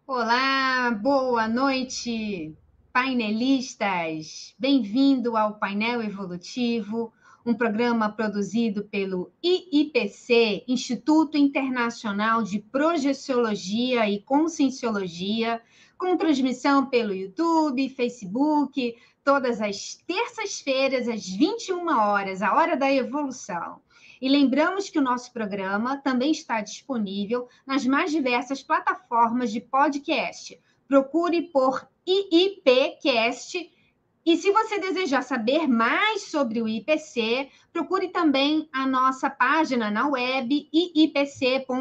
Olá, boa noite, painelistas. Bem-vindo ao Painel Evolutivo, um programa produzido pelo IIPC, Instituto Internacional de Projeciologia e Conscienciologia, com transmissão pelo YouTube, Facebook, todas as terças-feiras, às 21 horas, a hora da evolução. E lembramos que o nosso programa também está disponível nas mais diversas plataformas de podcast. Procure por IIPcast. E se você desejar saber mais sobre o IPC, procure também a nossa página na web iipc.org.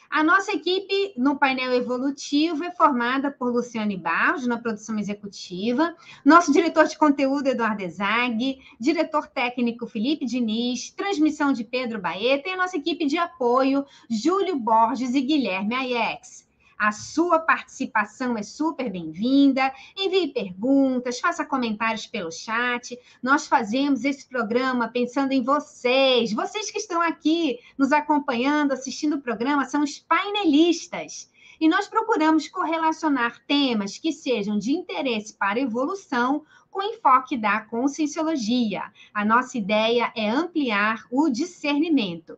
A nossa equipe no painel evolutivo é formada por Luciane Barros, na produção executiva, nosso diretor de conteúdo, Eduardo Ezag, diretor técnico, Felipe Diniz, transmissão de Pedro Baeta e a nossa equipe de apoio, Júlio Borges e Guilherme Aiex. A sua participação é super bem-vinda. Envie perguntas, faça comentários pelo chat. Nós fazemos esse programa pensando em vocês. Vocês que estão aqui nos acompanhando, assistindo o programa, são os painelistas. E nós procuramos correlacionar temas que sejam de interesse para a evolução com enfoque da conscienciologia. A nossa ideia é ampliar o discernimento.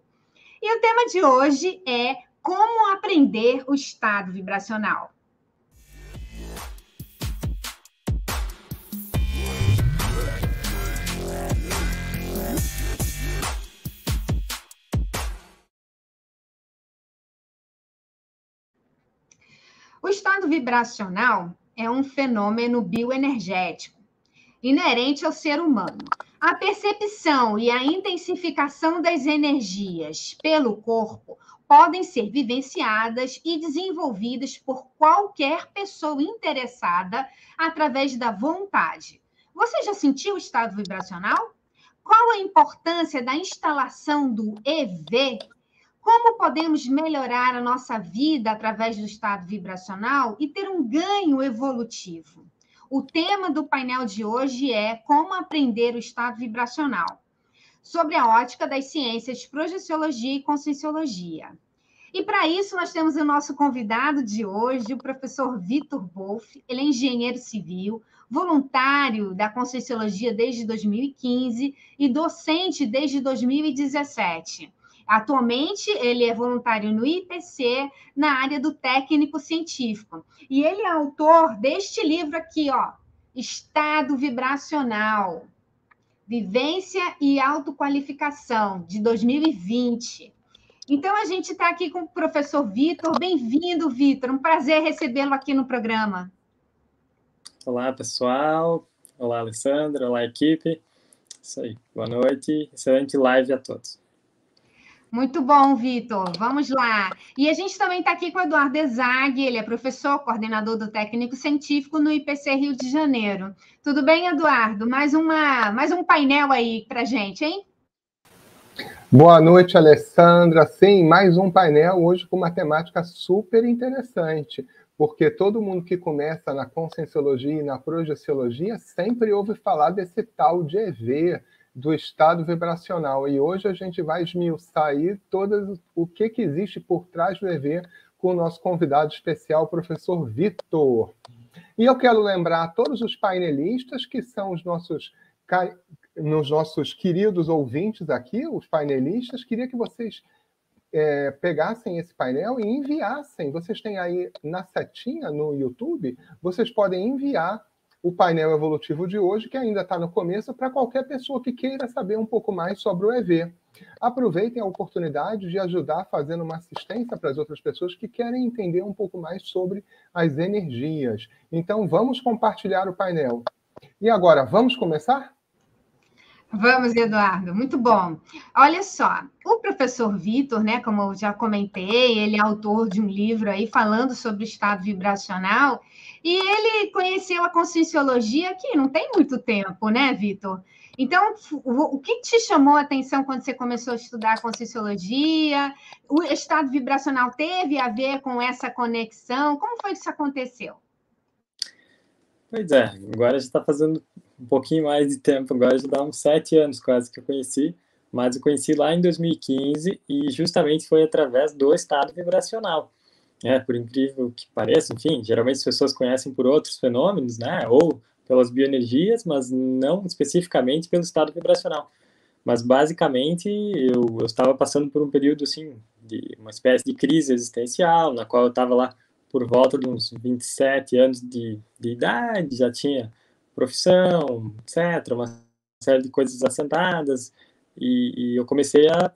E o tema de hoje é como aprender o estado vibracional. O estado vibracional é um fenômeno bioenergético inerente ao ser humano. A percepção e a intensificação das energias pelo corpo podem ser vivenciadas e desenvolvidas por qualquer pessoa interessada através da vontade. Você já sentiu o estado vibracional? Qual a importância da instalação do EV? Como podemos melhorar a nossa vida através do estado vibracional e ter um ganho evolutivo? O tema do painel de hoje é como aprender o estado vibracional, sobre a ótica das ciências de projeciologia e conscienciologia. E para isso nós temos o nosso convidado de hoje, o professor Vitor Wolff. Ele é engenheiro civil, voluntário da conscienciologia desde 2015 e docente desde 2017. Atualmente, ele é voluntário no IPC, na área do técnico científico. E ele é autor deste livro aqui, ó, Estado Vibracional, Vivência e Autoqualificação, de 2020. Então, a gente está aqui com o professor Vitor. Bem-vindo, Vitor. Um prazer recebê-lo aqui no programa. Olá, pessoal. Olá, Alessandra. Olá, equipe. Isso aí. Boa noite. Excelente live a todos. Muito bom, Vitor. Vamos lá. E a gente também está aqui com o Eduardo Ezag. Ele é professor, coordenador do técnico científico no IPC Rio de Janeiro. Tudo bem, Eduardo? Mais um painel aí para a gente, hein? Boa noite, Alessandra. Sim, mais um painel hoje com uma temática super interessante, porque todo mundo que começa na conscienciologia e na projeciologia sempre ouve falar desse tal de EV, do estado vibracional. E hoje a gente vai esmiuçar aí todo o que existe por trás do EV com o nosso convidado especial, o professor Vitor. E eu quero lembrar a todos os painelistas que são os nossos queridos ouvintes aqui, os painelistas, queria que vocês pegassem esse painel e enviassem. Vocês têm aí na setinha no YouTube, vocês podem enviar o painel evolutivo de hoje, que ainda está no começo, para qualquer pessoa que queira saber um pouco mais sobre o EV. Aproveitem a oportunidade de ajudar fazendo uma assistência para as outras pessoas que querem entender um pouco mais sobre as energias. Então, vamos compartilhar o painel. E agora, vamos começar? Vamos, Eduardo, muito bom. Olha só, o professor Vitor, né, como eu já comentei, ele é autor de um livro aí falando sobre o estado vibracional, e ele conheceu a conscienciologia aqui não tem muito tempo, né, Vitor? Então, o que te chamou a atenção quando você começou a estudar a conscienciologia? O estado vibracional teve a ver com essa conexão? Como foi que isso aconteceu? Pois é, agora já está fazendo um pouquinho mais de tempo, agora já dá uns 7 anos quase que eu conheci, mas eu conheci lá em 2015 e justamente foi através do estado vibracional. por incrível que pareça, enfim, geralmente as pessoas conhecem por outros fenômenos, né, ou pelas bioenergias, mas não especificamente pelo estado vibracional. Mas, basicamente, eu estava passando por um período, assim, de uma espécie de crise existencial, na qual eu estava lá por volta de uns 27 anos de idade, já tinha profissão, etc., uma série de coisas assentadas, e eu comecei a...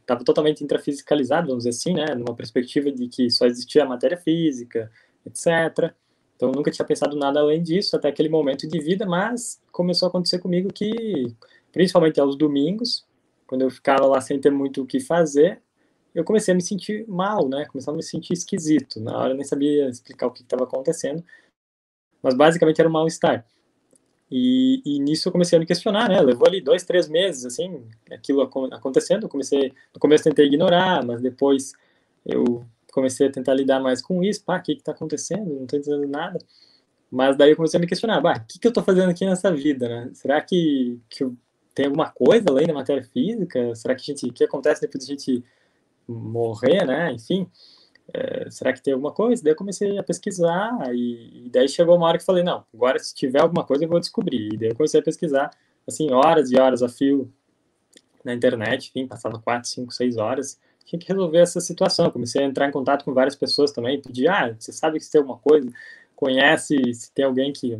Estava totalmente intrafisicalizado, vamos dizer assim, né, numa perspectiva de que só existia a matéria física, etc., então, nunca tinha pensado nada além disso, até aquele momento de vida, mas começou a acontecer comigo que, principalmente aos domingos, quando eu ficava lá sem ter muito o que fazer, eu comecei a me sentir mal, né? Comecei a me sentir esquisito. Na hora eu nem sabia explicar o que estava acontecendo, mas basicamente era um mal-estar. E nisso eu comecei a me questionar, né? Levou ali 2, 3 meses, assim, aquilo acontecendo. No começo tentei ignorar, mas depois eu comecei a tentar lidar mais com isso. Pá, o que está acontecendo? Não estou entendendo nada. Mas daí eu comecei a me questionar, o que eu estou fazendo aqui nessa vida, né? Será que tem alguma coisa além da matéria física? Será que o que acontece depois de a gente morrer, né? Enfim, será que tem alguma coisa? Daí eu comecei a pesquisar e daí chegou uma hora que eu falei, não, agora se tiver alguma coisa eu vou descobrir. E daí eu comecei a pesquisar, assim, horas e horas a fio na internet, enfim, passava 4, 5, 6 horas, tinha que resolver essa situação. Eu comecei a entrar em contato com várias pessoas também, pedir, você sabe que se tem alguma coisa, conhece, se tem alguém que,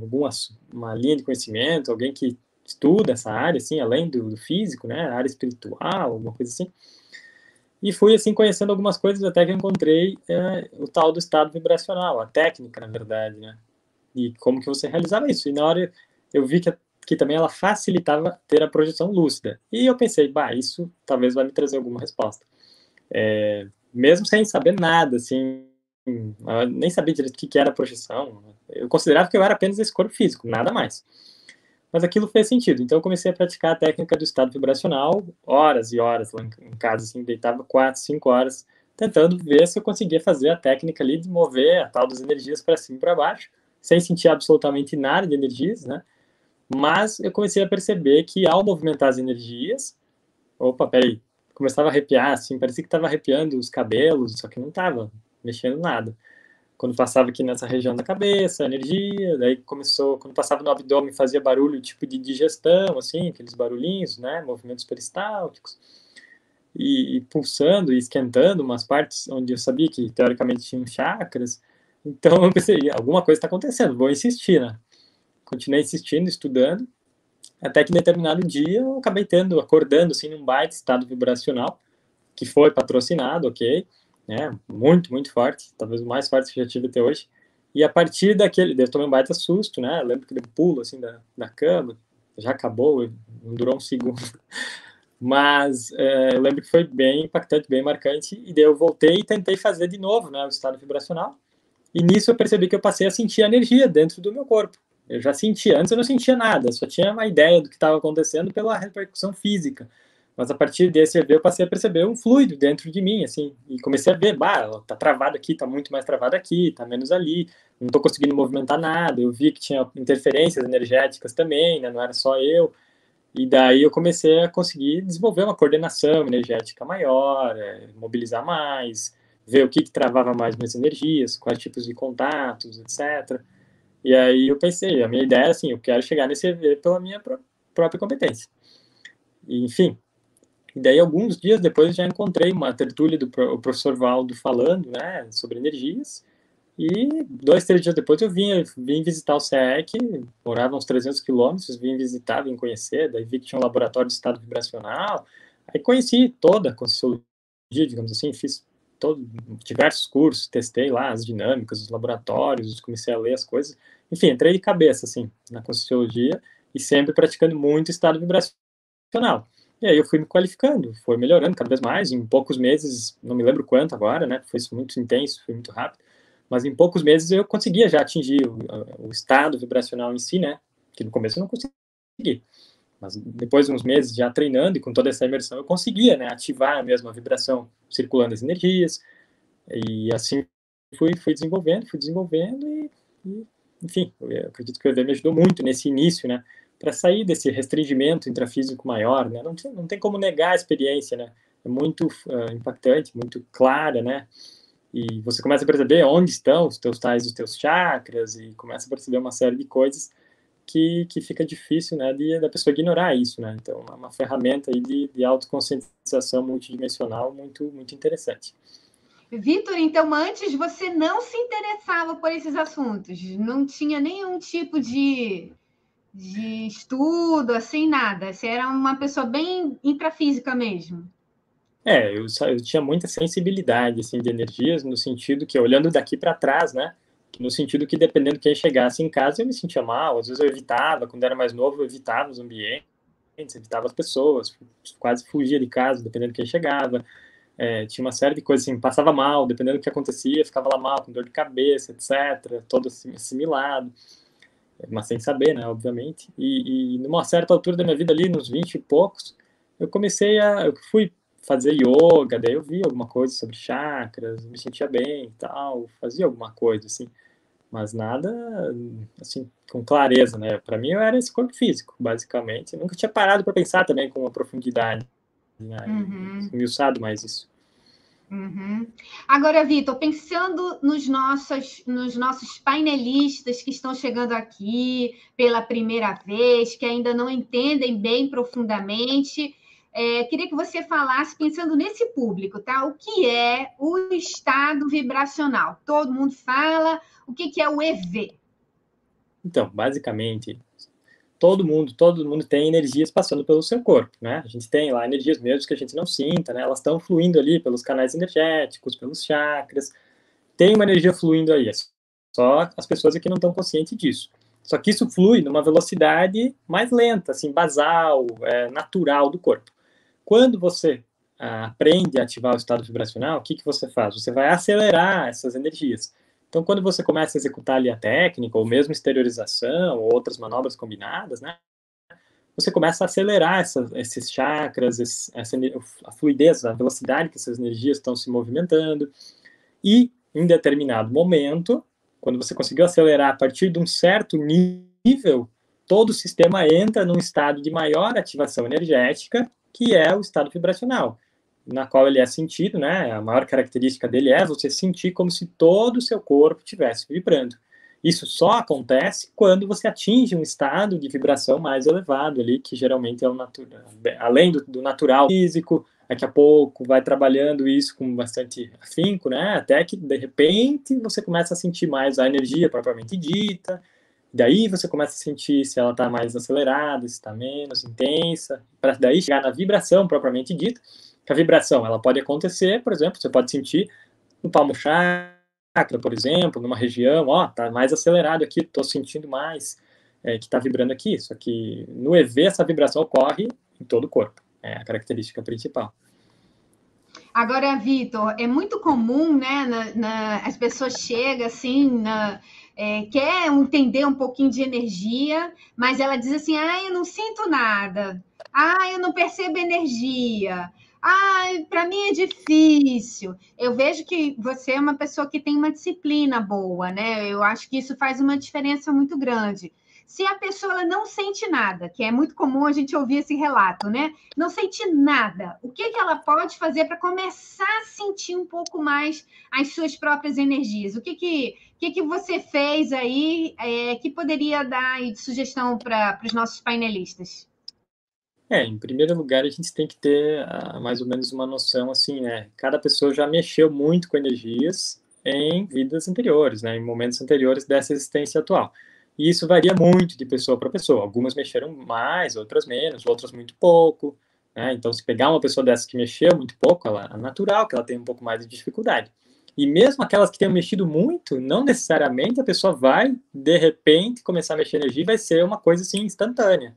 uma linha de conhecimento, alguém que estuda essa área, assim, além do físico, né, a área espiritual, alguma coisa assim. E fui, assim, conhecendo algumas coisas até que eu encontrei o tal do estado vibracional, a técnica, na verdade, né, e como que você realizava isso. E na hora eu vi que também ela facilitava ter a projeção lúcida. E eu pensei, isso talvez vai me trazer alguma resposta. Mesmo sem saber nada, assim, eu nem sabia direito o que era a projeção. Eu considerava que eu era apenas esse corpo físico, nada mais. Mas aquilo fez sentido. Então eu comecei a praticar a técnica do estado vibracional, horas e horas lá em casa, assim, deitava 4, 5 horas, tentando ver se eu conseguia fazer a técnica ali de mover a tal das energias para cima e para baixo, sem sentir absolutamente nada de energias, né? Mas eu comecei a perceber que ao movimentar as energias, opa, peraí, começava a arrepiar, assim, parecia que estava arrepiando os cabelos, só que não estava mexendo nada. Quando passava aqui nessa região da cabeça, energia, daí começou, quando passava no abdômen fazia barulho tipo de digestão, assim, aqueles barulhinhos, né, movimentos peristálticos, e pulsando e esquentando umas partes onde eu sabia que teoricamente tinham chakras. Então eu pensei, alguma coisa está acontecendo, vou insistir, né? Continuei insistindo, estudando, até que em determinado dia eu acabei acordando assim num baita estado vibracional, que foi patrocinado, ok, né, muito, muito forte, talvez o mais forte que eu já tive até hoje, e a partir daquele, eu tomei um baita susto, né, eu lembro que dei um pulo, assim, da cama, já acabou, não durou um segundo, mas eu lembro que foi bem impactante, bem marcante, e daí eu voltei e tentei fazer de novo, né, o estado vibracional, e nisso eu percebi que eu passei a sentir a energia dentro do meu corpo. Eu já sentia, antes eu não sentia nada, só tinha uma ideia do que estava acontecendo pela repercussão física. Mas a partir desse EV eu passei a perceber um fluido dentro de mim, assim, e comecei a ver, tá travado aqui, tá muito mais travado aqui, tá menos ali, não tô conseguindo movimentar nada. Eu vi que tinha interferências energéticas também, né, não era só eu. E daí eu comecei a conseguir desenvolver uma coordenação energética maior, mobilizar mais, ver o que travava mais minhas energias, quais tipos de contatos, etc. E aí eu pensei, a minha ideia era assim, eu quero chegar nesse EV pela minha própria competência. E, enfim, e daí alguns dias depois eu já encontrei uma tertúlia do professor Valdo falando, né, sobre energias, e 2, 3 dias depois eu vim visitar o CEEC, morava uns 300 quilômetros, vim visitar, vim conhecer, daí vi que tinha um laboratório de estado vibracional, aí conheci toda a Conscienciologia, digamos assim, fiz diversos cursos, testei lá as dinâmicas, os laboratórios, comecei a ler as coisas, enfim, entrei de cabeça, assim, na Conscienciologia, e sempre praticando muito estado vibracional. E aí eu fui me qualificando, foi melhorando cada vez mais, em poucos meses, não me lembro quanto agora, né, foi muito intenso, foi muito rápido, mas em poucos meses eu conseguia já atingir o estado vibracional em si, né, que no começo eu não conseguia, mas depois de uns meses já treinando e com toda essa imersão eu conseguia, né, ativar mesmo a vibração circulando as energias, e assim fui desenvolvendo e enfim, eu acredito que o EV me ajudou muito nesse início, né, para sair desse restringimento intrafísico maior, né, não tem como negar a experiência, né, é muito impactante, muito clara, né, E você começa a perceber onde estão os teus chakras, e começa a perceber uma série de coisas que fica difícil, né, da pessoa ignorar isso, né? Então, é uma ferramenta aí de autoconscientização multidimensional muito interessante. Vitor, então antes você não se interessava por esses assuntos? Não tinha nenhum tipo de estudo, assim, nada? Você era uma pessoa bem intrafísica mesmo? Eu tinha muita sensibilidade, assim, de energias, no sentido que, olhando daqui para trás, né, no sentido que, dependendo de quem chegasse em casa, eu me sentia mal, às vezes eu evitava, quando era mais novo, eu evitava os ambientes, evitava as pessoas, quase fugia de casa, dependendo de quem chegava. Tinha uma série de coisas assim, passava mal, dependendo do que acontecia, ficava lá mal, com dor de cabeça, etc., todo assimilado, mas sem saber, né, obviamente. E numa certa altura da minha vida ali, nos 20 e poucos, eu fui fazer yoga, daí eu vi alguma coisa sobre chakras, me sentia bem e tal, fazia alguma coisa, assim, mas nada, assim, com clareza, né, para mim eu era esse corpo físico, basicamente, eu nunca tinha parado para pensar também com uma profundidade, né, esmiuçado mais isso. Uhum. Agora, Vitor, pensando nos nossos painelistas que estão chegando aqui pela primeira vez, que ainda não entendem bem profundamente, queria que você falasse, pensando nesse público, tá? O que é o estado vibracional? Todo mundo fala, o que é o EV? Então, basicamente, todo mundo tem energias passando pelo seu corpo, né? A gente tem lá energias mesmo que a gente não sinta, né? Elas estão fluindo ali pelos canais energéticos, pelos chakras. Tem uma energia fluindo aí. Só as pessoas aqui não estão conscientes disso. Só que isso flui numa velocidade mais lenta, assim, basal, natural do corpo. Quando você aprende a ativar o estado vibracional, o que você faz? Você vai acelerar essas energias. Então, quando você começa a executar ali a técnica, ou mesmo exteriorização, ou outras manobras combinadas, né, você começa a acelerar esses chakras, a fluidez, a velocidade que essas energias estão se movimentando, e em determinado momento, quando você conseguiu acelerar a partir de um certo nível, todo o sistema entra num estado de maior ativação energética, que é o estado vibracional, na qual ele é sentido, né? A maior característica dele é você sentir como se todo o seu corpo estivesse vibrando. Isso só acontece quando você atinge um estado de vibração mais elevado ali, que geralmente é o natural, além do natural físico. Daqui a pouco vai trabalhando isso com bastante afinco, né? Até que de repente você começa a sentir mais a energia propriamente dita. Daí você começa a sentir se ela está mais acelerada, se está menos intensa, para daí chegar na vibração propriamente dita. Que a vibração ela pode acontecer, por exemplo, você pode sentir no palmo chakra, por exemplo, numa região, tá mais acelerado aqui, estou sentindo mais que está vibrando aqui. Só que no EV essa vibração ocorre em todo o corpo. É a característica principal. Agora, Vitor, é muito comum, né? As pessoas chegam assim, quer entender um pouquinho de energia, mas ela diz assim: eu não sinto nada, eu não percebo energia, para mim é difícil. Eu vejo que você é uma pessoa que tem uma disciplina boa, né? Eu acho que isso faz uma diferença muito grande. Se a pessoa ela não sente nada, que é muito comum a gente ouvir esse relato, né? Não sente nada, o que ela pode fazer para começar a sentir um pouco mais as suas próprias energias? O que você fez aí que poderia dar aí de sugestão para os nossos painelistas? Em primeiro lugar, a gente tem que ter mais ou menos uma noção, assim, né? Cada pessoa já mexeu muito com energias em vidas anteriores, né? Em momentos anteriores dessa existência atual. E isso varia muito de pessoa para pessoa. Algumas mexeram mais, outras menos, outras muito pouco, né? Então, se pegar uma pessoa dessa que mexeu muito pouco, é natural que ela tenha um pouco mais de dificuldade. E mesmo aquelas que tenham mexido muito, não necessariamente a pessoa vai, de repente, começar a mexer energia e vai ser uma coisa, assim, instantânea.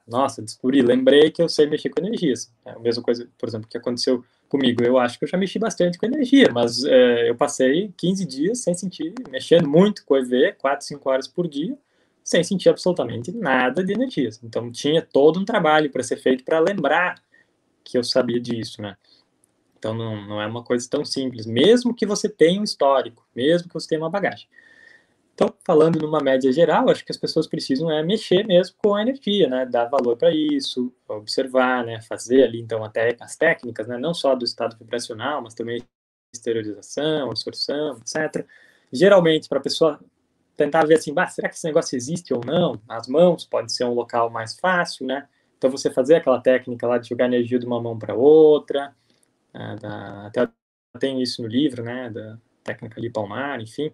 Nossa, descobri, lembrei que eu sei mexer com energias. É a mesma coisa, por exemplo, que aconteceu comigo. Eu acho que eu já mexi bastante com energia, mas eu passei 15 dias sem sentir, mexendo muito com o EV, 4, 5 horas por dia, sem sentir absolutamente nada de energias. Então, tinha todo um trabalho para ser feito para lembrar que eu sabia disso, né? Então, não é uma coisa tão simples, mesmo que você tenha um histórico, mesmo que você tenha uma bagagem. Então, falando numa média geral, acho que as pessoas precisam mexer mesmo com a energia, né? Dar valor para isso, observar, né? Fazer ali, então, até as técnicas, né? Não só do estado vibracional, mas também exteriorização, absorção, etc. Geralmente, para a pessoa tentar ver assim, será que esse negócio existe ou não? As mãos pode ser um local mais fácil, né? Então, você fazer aquela técnica lá de jogar energia de uma mão para outra, até tem isso no livro, né, da técnica ali palmar, enfim,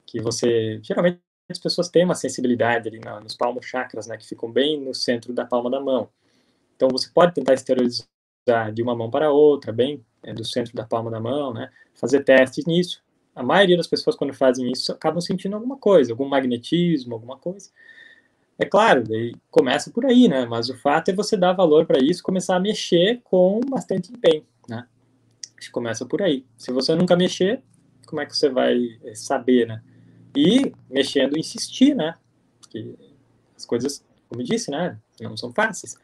que você, geralmente, as pessoas têm uma sensibilidade ali nos palmos chakras, né, que ficam bem no centro da palma da mão. Então, você pode tentar exteriorizar de uma mão para a outra, bem do centro da palma da mão, né, fazer testes nisso. A maioria das pessoas, quando fazem isso, acabam sentindo alguma coisa, algum magnetismo, alguma coisa. É claro, daí começa por aí, né? Mas o fato é você dar valor para isso, começar a mexer com bastante empenho, né? Acho que começa por aí. Se você nunca mexer, como é que você vai saber, né? E mexendo, insistir, né? Porque as coisas, como eu disse, né? Não são fáceis.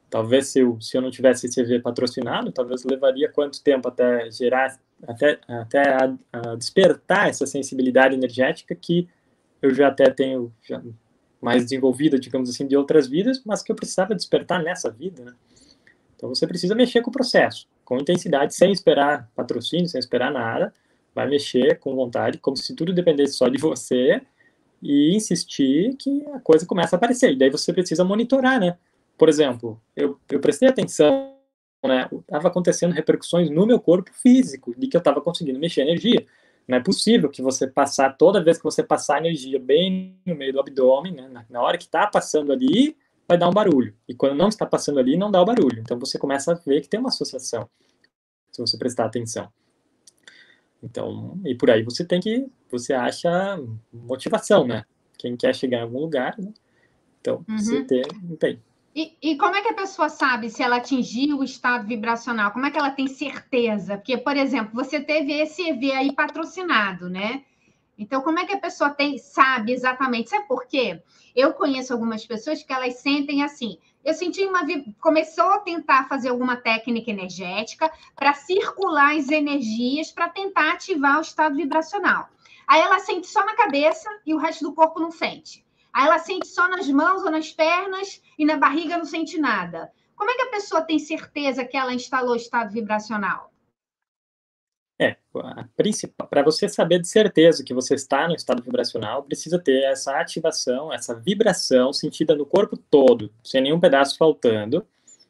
Talvez se eu não tivesse esse EV patrocinado, talvez levaria quanto tempo até gerar, até a despertar essa sensibilidade energética que eu já até tenho mais desenvolvida, digamos assim, de outras vidas, mas que eu precisava despertar nessa vida, né? Então você precisa mexer com o processo, com intensidade, sem esperar patrocínio, sem esperar nada, vai mexer com vontade, como se tudo dependesse só de você, e insistir que a coisa começa a aparecer. E daí você precisa monitorar, né? Por exemplo, eu prestei atenção, né? Estava acontecendo repercussões no meu corpo físico, de que eu estava conseguindo mexer energia. Não é possível que você passar, toda vez que você passar energia bem no meio do abdômen, né? Na hora que está passando ali, vai dar um barulho. E quando não está passando ali, não dá o barulho. Então você começa a ver que tem uma associação, se você prestar atenção. Então, e por aí você acha motivação, né? Quem quer chegar em algum lugar, né? Então, você tem. E como é que a pessoa sabe se ela atingiu o estado vibracional? Como é que ela tem certeza? Porque, por exemplo, você teve esse EV aí patrocinado, né? Então, como é que a pessoa sabe exatamente? Sabe por quê? Eu conheço algumas pessoas que elas sentem assim. Eu senti começou a tentar fazer alguma técnica energética para circular as energias para tentar ativar o estado vibracional. Aí ela sente só na cabeça e o resto do corpo não sente. Aí ela sente só nas mãos ou nas pernas e na barriga não sente nada. Como é que a pessoa tem certeza que ela instalou o estado vibracional? Para você saber de certeza que você está no estado vibracional, precisa ter essa ativação, essa vibração sentida no corpo todo, sem nenhum pedaço faltando,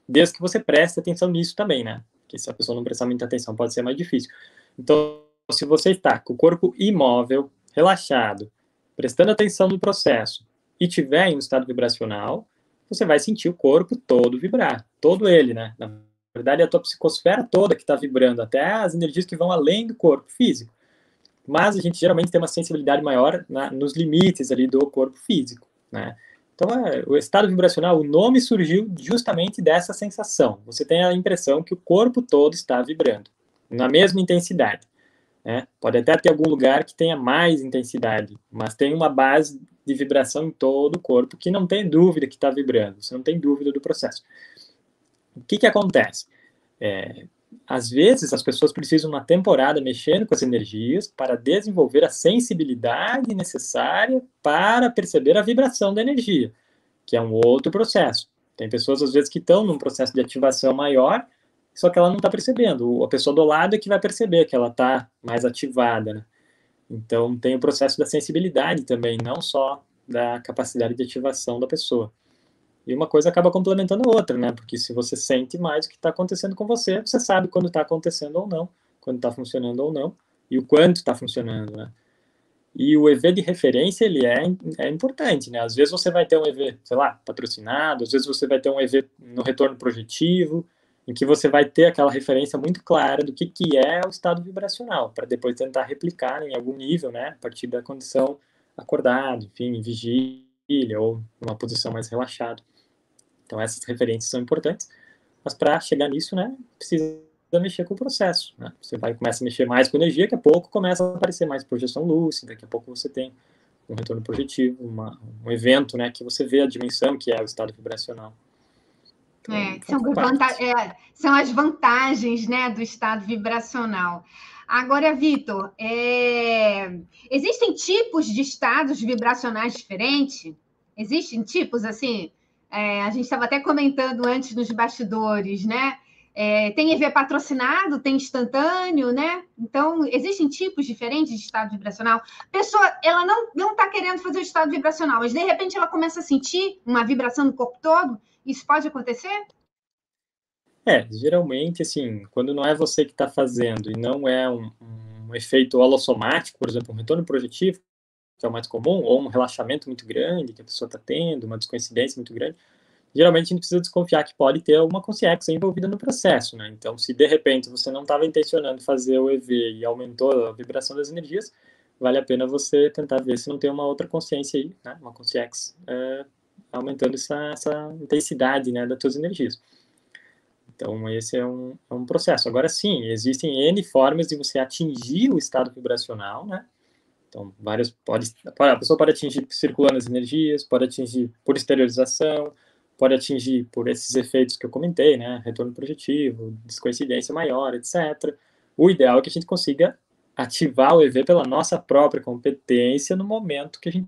desde que você preste atenção nisso também, né? Porque se a pessoa não prestar muita atenção, pode ser mais difícil. Então, se você está com o corpo imóvel, relaxado, prestando atenção no processo, e tiver em um estado vibracional, você vai sentir o corpo todo vibrar, todo ele, né? Na verdade, é a tua psicosfera toda que está vibrando, até as energias que vão além do corpo físico. Mas a gente geralmente tem uma sensibilidade maior nos limites ali do corpo físico, né? Então, o estado vibracional, o nome surgiu justamente dessa sensação. Você tem a impressão que o corpo todo está vibrando, na mesma intensidade, né? Pode até ter algum lugar que tenha mais intensidade, mas tem uma base de vibração em todo o corpo que não tem dúvida que está vibrando, você não tem dúvida do processo. O que acontece? Às vezes, as pessoas precisam, uma temporada, mexendo com as energias para desenvolver a sensibilidade necessária para perceber a vibração da energia, que é um outro processo. Tem pessoas, às vezes, que estão num processo de ativação maior, só que ela não está percebendo. A pessoa do lado é que vai perceber que ela está mais ativada, né? Então, tem o processo da sensibilidade também, não só da capacidade de ativação da pessoa. E uma coisa acaba complementando a outra, né? Porque se você sente mais o que está acontecendo com você, você sabe quando está acontecendo ou não, quando está funcionando ou não, e o quanto está funcionando, né? E o EV de referência, ele é importante, né? Às vezes você vai ter um EV, sei lá, patrocinado, às vezes você vai ter um EV no retorno projetivo, em que você vai ter aquela referência muito clara do que é o estado vibracional, para depois tentar replicar em algum nível, né? A partir da condição acordado, enfim, em vigília ou numa posição mais relaxada. Então, essas referências são importantes, mas para chegar nisso, né, precisa mexer com o processo, né? Você começa a mexer mais com energia, daqui a pouco começa a aparecer mais projeção lúcida, daqui a pouco você tem um retorno projetivo, um evento, né, que você vê a dimensão que é o estado vibracional. Então, são as vantagens, né, do estado vibracional. Agora, Vitor, existem tipos de estados vibracionais diferentes? Existem tipos, assim? A gente estava até comentando antes nos bastidores, né? Tem EV patrocinado, tem instantâneo, né? Então, existem tipos diferentes de estado vibracional. A pessoa, ela não está querendo fazer o estado vibracional, mas de repente ela começa a sentir uma vibração no corpo todo. Isso pode acontecer? Geralmente, assim, quando não é você que está fazendo e não é um efeito holossomático, por exemplo, um retorno projetivo, que é o mais comum, ou um relaxamento muito grande que a pessoa está tendo, uma descoincidência muito grande, geralmente a gente precisa desconfiar que pode ter alguma consciência envolvida no processo, né? Então, se de repente você não estava intencionando fazer o EV e aumentou a vibração das energias, vale a pena você tentar ver se não tem uma outra consciência aí, né? Uma consciência aumentando essa intensidade, né, das suas energias. Então, esse é um processo. Agora, sim, existem N formas de você atingir o estado vibracional, né? Então, a pessoa pode atingir circulando as energias, pode atingir por exteriorização, pode atingir por esses efeitos que eu comentei, né? Retorno projetivo, descoincidência maior, etc. O ideal é que a gente consiga ativar o EV pela nossa própria competência no momento que a gente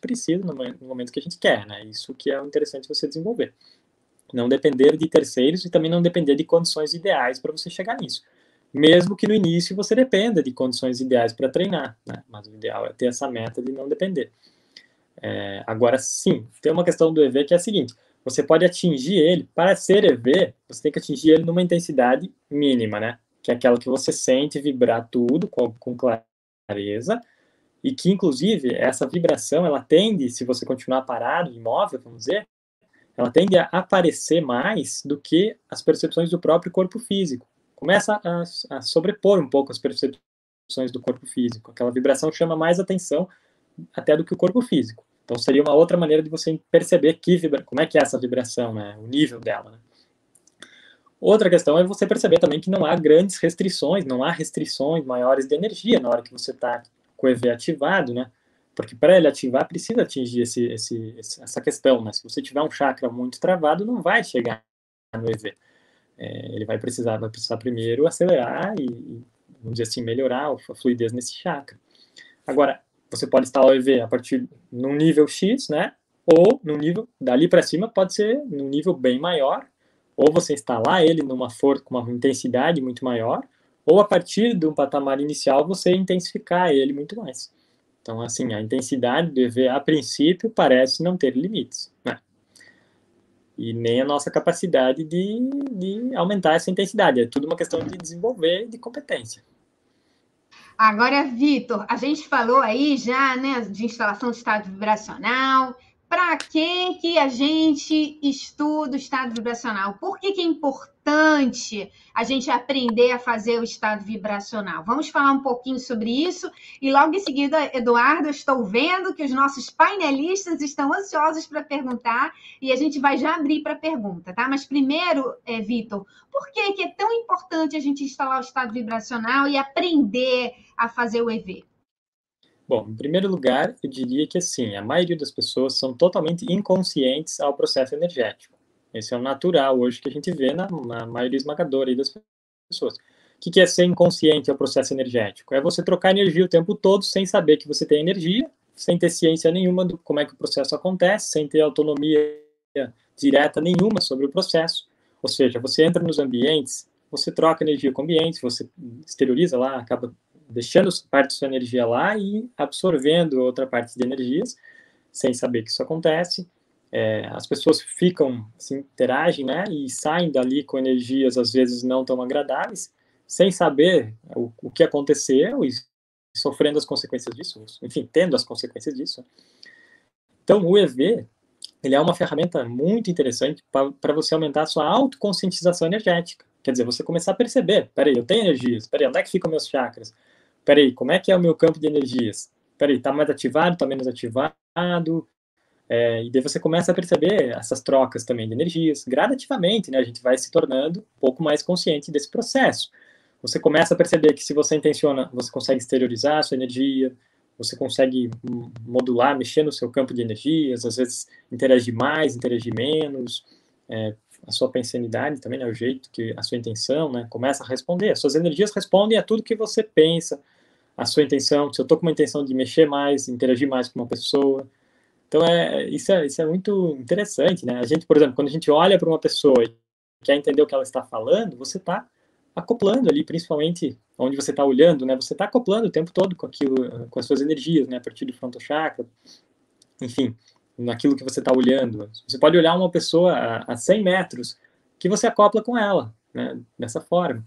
precisa, no momento que a gente quer, né? Isso que é interessante você desenvolver. Não depender de terceiros e também não depender de condições ideais para você chegar nisso. Mesmo que no início você dependa de condições ideais para treinar, né? Mas o ideal é ter essa meta de não depender. Agora, sim, tem uma questão do EV que é a seguinte: você pode atingir ele, para ser EV, você tem que atingir ele numa intensidade mínima, né? Que é aquela que você sente vibrar tudo com clareza, e que, inclusive, essa vibração, ela tende, se você continuar parado, imóvel, vamos dizer, ela tende a aparecer mais do que as percepções do próprio corpo físico. Começa a sobrepor um pouco as percepções do corpo físico. Aquela vibração chama mais atenção até do que o corpo físico. Então, seria uma outra maneira de você perceber como é que é essa vibração, né? O nível dela, né? Outra questão é você perceber também que não há grandes restrições, não há restrições maiores de energia na hora que você está com o EV ativado, né? Porque para ele ativar, precisa atingir essa questão, né? Se você tiver um chakra muito travado, não vai chegar no EV. Ele vai precisar primeiro acelerar e, vamos dizer assim, melhorar a fluidez nesse chakra. Agora, você pode instalar o EV a partir num nível X, né? Ou num nível, dali para cima, pode ser num nível bem maior, ou você instalar ele numa força com uma intensidade muito maior, ou a partir de um patamar inicial você intensificar ele muito mais. Então, assim, a intensidade do EV, a princípio, parece não ter limites, né? E nem a nossa capacidade de aumentar essa intensidade. É tudo uma questão de desenvolver e de competência. Agora, Vitor, a gente falou aí já, né, de instalação de estado vibracional. Para que a gente estuda o estado vibracional? Por que é importante a gente aprender a fazer o estado vibracional? Vamos falar um pouquinho sobre isso. E logo em seguida, Eduardo, eu estou vendo que os nossos painelistas estão ansiosos para perguntar e a gente vai já abrir para pergunta, tá? Mas primeiro, Vitor, por que é tão importante a gente instalar o estado vibracional e aprender a fazer o EV? Bom, em primeiro lugar, eu diria que, assim, a maioria das pessoas são totalmente inconscientes ao processo energético. Esse é o natural hoje que a gente vê na maioria esmagadora aí das pessoas. O que é ser inconsciente ao processo energético? É você trocar energia o tempo todo sem saber que você tem energia, sem ter ciência nenhuma de como é que o processo acontece, sem ter autonomia direta nenhuma sobre o processo. Ou seja, você entra nos ambientes, você troca energia com ambientes, você exterioriza lá, acaba deixando parte da sua energia lá e absorvendo outra parte de energias, sem saber que isso acontece. As pessoas ficam, assim, interagem, né, e saem dali com energias, às vezes, não tão agradáveis, sem saber o que aconteceu e sofrendo as consequências disso, enfim, tendo as consequências disso. Então, o EV, ele é uma ferramenta muito interessante para você aumentar a sua autoconscientização energética. Quer dizer, você começar a perceber, peraí, eu tenho energias, peraí, onde é que ficam meus chakras? Peraí, como é que é o meu campo de energias? Peraí, está mais ativado, está menos ativado? E daí você começa a perceber essas trocas também de energias, gradativamente, né? A gente vai se tornando um pouco mais consciente desse processo. Você começa a perceber que se você intenciona, você consegue exteriorizar a sua energia, você consegue modular, mexer no seu campo de energias, às vezes interagir mais, interagir menos, a sua pensanidade também, né, o jeito que a sua intenção, né, começa a responder. As suas energias respondem a tudo que você pensa, a sua intenção. Se eu estou com uma intenção de mexer mais, interagir mais com uma pessoa. Então, isso é muito interessante, né? A gente, por exemplo, quando a gente olha para uma pessoa quer entender o que ela está falando, você está acoplando ali, principalmente onde você está olhando, né? Você está acoplando o tempo todo com aquilo, com as suas energias, né? A partir do frontal chakra, enfim, naquilo que você está olhando. Você pode olhar uma pessoa a 100 metros que você acopla com ela, né? Dessa forma.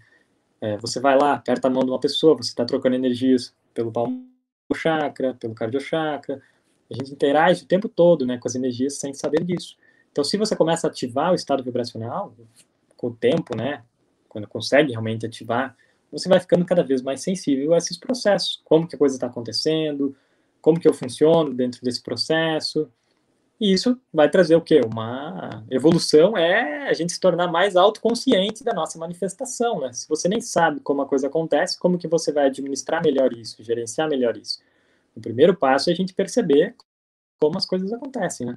Você vai lá, aperta a mão de uma pessoa, você está trocando energias pelo palmo chakra, pelo cardiochakra. A gente interage o tempo todo, né, com as energias sem saber disso. Então, se você começa a ativar o estado vibracional com o tempo, né, quando consegue realmente ativar, você vai ficando cada vez mais sensível a esses processos. Como que a coisa está acontecendo, como que eu funciono dentro desse processo. E isso vai trazer o quê? Uma evolução a gente se tornar mais autoconsciente da nossa manifestação, né? Se você nem sabe como a coisa acontece, como que você vai administrar melhor isso, gerenciar melhor isso? O primeiro passo é a gente perceber como as coisas acontecem, né?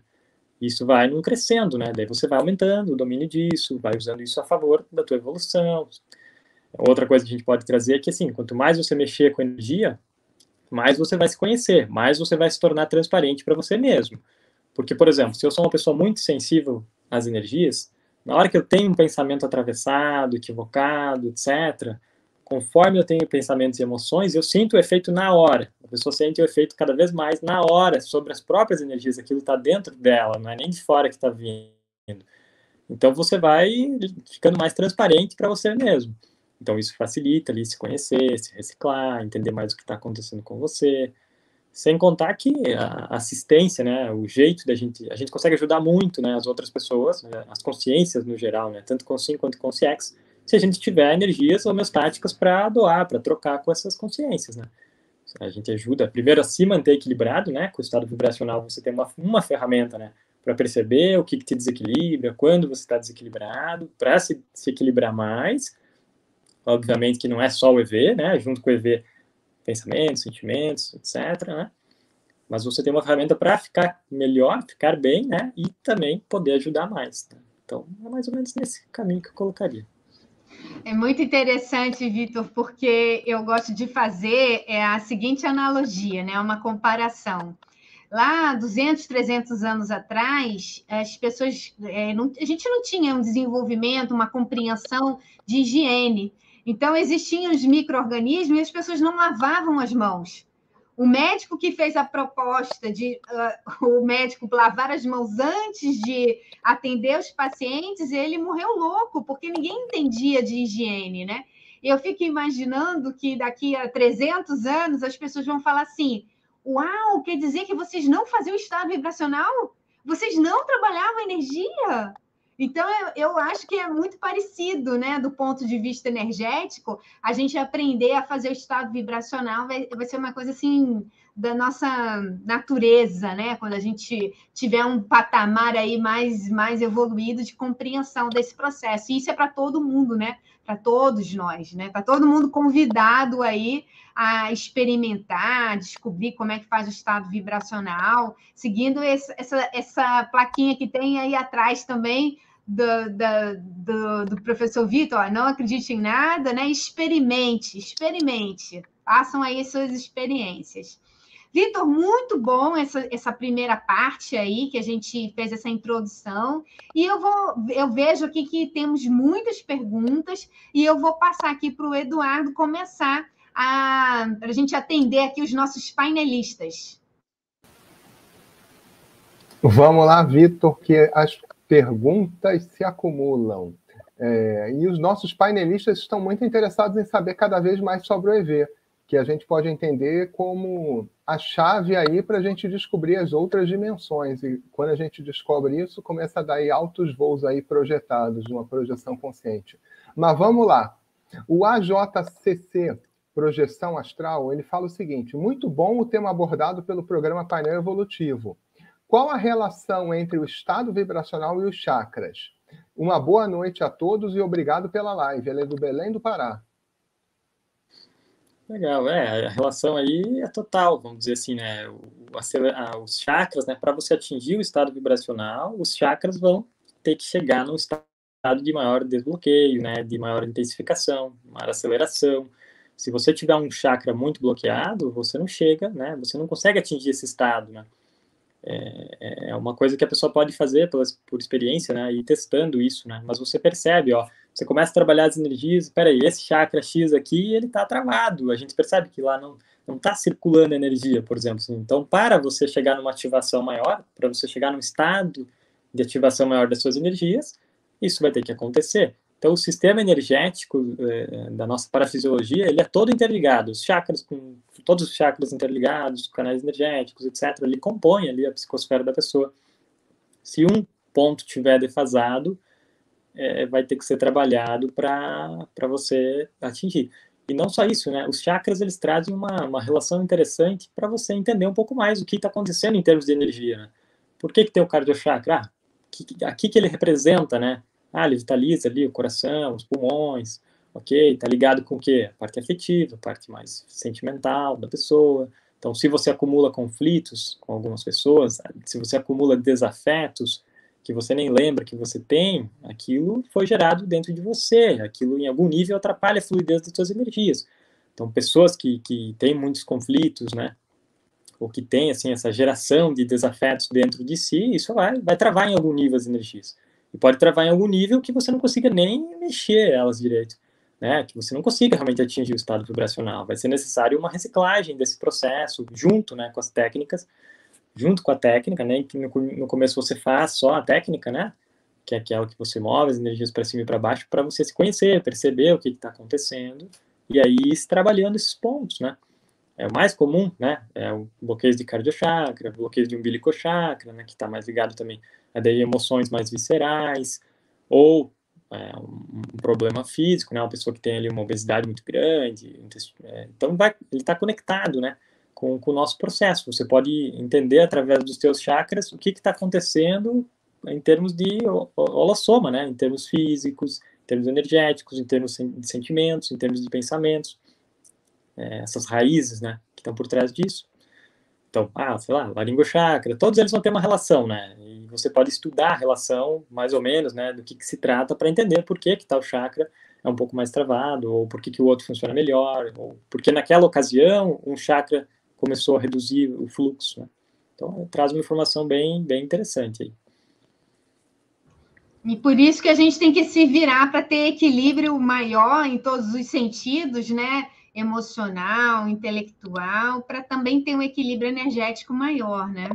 Isso vai num crescendo, né? Daí você vai aumentando o domínio disso, vai usando isso a favor da tua evolução. Outra coisa que a gente pode trazer é que, assim, quanto mais você mexer com energia, mais você vai se conhecer, mais você vai se tornar transparente para você mesmo. Porque, por exemplo, se eu sou uma pessoa muito sensível às energias, na hora que eu tenho um pensamento atravessado, equivocado, etc., conforme eu tenho pensamentos e emoções, eu sinto o efeito na hora. A pessoa sente o efeito cada vez mais na hora, sobre as próprias energias. Aquilo está dentro dela, não é nem de fora que está vindo. Então, você vai ficando mais transparente para você mesmo. Então, isso facilita ali se conhecer, se reciclar, entender mais o que está acontecendo com você. Sem contar que a assistência, né, o jeito a gente consegue ajudar muito, né, as outras pessoas, né, as consciências no geral, né, tanto Consciência quanto Consciex, se a gente tiver energias homeostáticas para doar, para trocar com essas consciências, né. A gente ajuda, primeiro, a se manter equilibrado, né, com o estado vibracional você tem uma ferramenta, né, para perceber o que te desequilibra, quando você está desequilibrado, para se equilibrar mais. Obviamente que não é só o EV, né, junto com o EV, pensamentos, sentimentos, etc., né? Mas você tem uma ferramenta para ficar melhor, ficar bem, né? E também poder ajudar mais. Né? Então, é mais ou menos nesse caminho que eu colocaria. É muito interessante, Vitor, porque eu gosto de fazer a seguinte analogia, né? Uma comparação. Lá, 200, 300 anos atrás, as pessoas... a gente não tinha um desenvolvimento, uma compreensão de higiene. Então, existiam os micro-organismos e as pessoas não lavavam as mãos. O médico que fez a proposta de o médico lavar as mãos antes de atender os pacientes, ele morreu louco, porque ninguém entendia de higiene, né? E eu fico imaginando que daqui a 300 anos as pessoas vão falar assim: uau, quer dizer que vocês não faziam estado vibracional? Vocês não trabalhavam energia? Então, eu acho que é muito parecido, né? Do ponto de vista energético, a gente aprender a fazer o estado vibracional vai ser uma coisa assim da nossa natureza, né? Quando a gente tiver um patamar aí mais evoluído de compreensão desse processo. E isso é para todo mundo, né? Para todos nós, né? Está todo mundo convidado aí a experimentar, descobrir como é que faz o estado vibracional, seguindo essa plaquinha que tem aí atrás também do professor Vitor, não acredite em nada, né? Experimente, façam aí suas experiências. Vitor, muito bom essa primeira parte aí, que a gente fez essa introdução, e eu vejo aqui que temos muitas perguntas, e eu vou passar aqui para o Eduardo começar para a gente atender aqui os nossos painelistas. Vamos lá, Vitor, que as perguntas se acumulam. E os nossos painelistas estão muito interessados em saber cada vez mais sobre o EV, que a gente pode entender como a chave aí para a gente descobrir as outras dimensões. E quando a gente descobre isso, começa a dar aí altos voos aí projetados, uma projeção consciente. Mas vamos lá. O AJCC, Projeção Astral, ele fala o seguinte: muito bom o tema abordado pelo programa Painel Evolutivo. Qual a relação entre o estado vibracional e os chakras? Uma boa noite a todos e obrigado pela live. Ela é do Belém do Pará. Legal, a relação aí é total, vamos dizer assim, né? Os chakras, né? Para você atingir o estado vibracional, os chakras vão ter que chegar num estado de maior desbloqueio, né? De maior intensificação, maior aceleração. Se você tiver um chakra muito bloqueado, você não chega, né? Você não consegue atingir esse estado, né? É uma coisa que a pessoa pode fazer por experiência, né, e testando isso, né, mas você percebe, ó, você começa a trabalhar as energias, peraí, esse chakra X aqui, ele tá travado, a gente percebe que lá não tá circulando energia, por exemplo, assim. Então, para você chegar numa ativação maior, para você chegar num estado de ativação maior das suas energias, isso vai ter que acontecer. Então, o sistema energético da nossa parafisiologia, ele é todo interligado. Os chakras, com todos os chakras interligados, canais energéticos, etc., ele compõe ali a psicosfera da pessoa. Se um ponto estiver defasado, vai ter que ser trabalhado para você atingir. E não só isso, né? Os chakras, eles trazem uma relação interessante para você entender um pouco mais o que está acontecendo em termos de energia, né? Por que tem o cardiochakra? Aqui que ele representa, né? Ele vitaliza ali o coração, os pulmões, ok? Tá ligado com o quê? A parte afetiva, a parte mais sentimental da pessoa. Então, se você acumula conflitos com algumas pessoas, se você acumula desafetos que você nem lembra que você tem, aquilo foi gerado dentro de você, aquilo em algum nível atrapalha a fluidez das suas energias. Então, pessoas que têm muitos conflitos, né? Ou que tem assim essa geração de desafetos dentro de si, isso vai travar em algum nível as energias. E pode travar em algum nível que você não consiga nem mexer elas direito, né? Que você não consiga realmente atingir o estado vibracional. Vai ser necessário uma reciclagem desse processo junto, né, com as técnicas, junto com a técnica, né? Que no começo você faz só a técnica, né? Que é aquela que você move as energias para cima e para baixo para você se conhecer, perceber o que está acontecendo e aí ir trabalhando esses pontos, né? É o mais comum, né? É o bloqueio de cardiochakra, bloqueio de umbilicochakra, né? Que está mais ligado também a daí emoções mais viscerais, ou um problema físico, né? Uma pessoa que tem ali uma obesidade muito grande. Então, ele está conectado, né? Com o nosso processo. Você pode entender através dos teus chakras o que está acontecendo em termos de holossoma, né? Em termos físicos, em termos energéticos, em termos de sentimentos, em termos de pensamentos. Essas raízes, né, que estão por trás disso. Então, sei lá, laringochakra, todos eles vão ter uma relação, né, e você pode estudar a relação, mais ou menos, né, do que se trata para entender por que tal chakra é um pouco mais travado, ou por que o outro funciona melhor, ou porque naquela ocasião um chakra começou a reduzir o fluxo, né. Então, traz uma informação bem, bem interessante aí. E por isso que a gente tem que se virar para ter equilíbrio maior em todos os sentidos, né? Emocional, intelectual, para também ter um equilíbrio energético maior, né?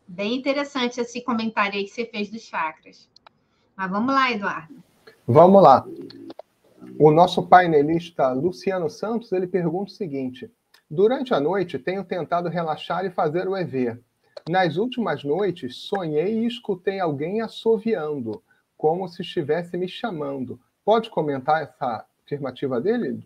Bem interessante esse comentário aí que você fez dos chakras. Mas vamos lá, Eduardo. Vamos lá. O nosso painelista Luciano Santos, ele pergunta o seguinte: durante a noite tenho tentado relaxar e fazer o EV. Nas últimas noites, sonhei e escutei alguém assoviando, como se estivesse me chamando. Pode comentar essa afirmativa dele,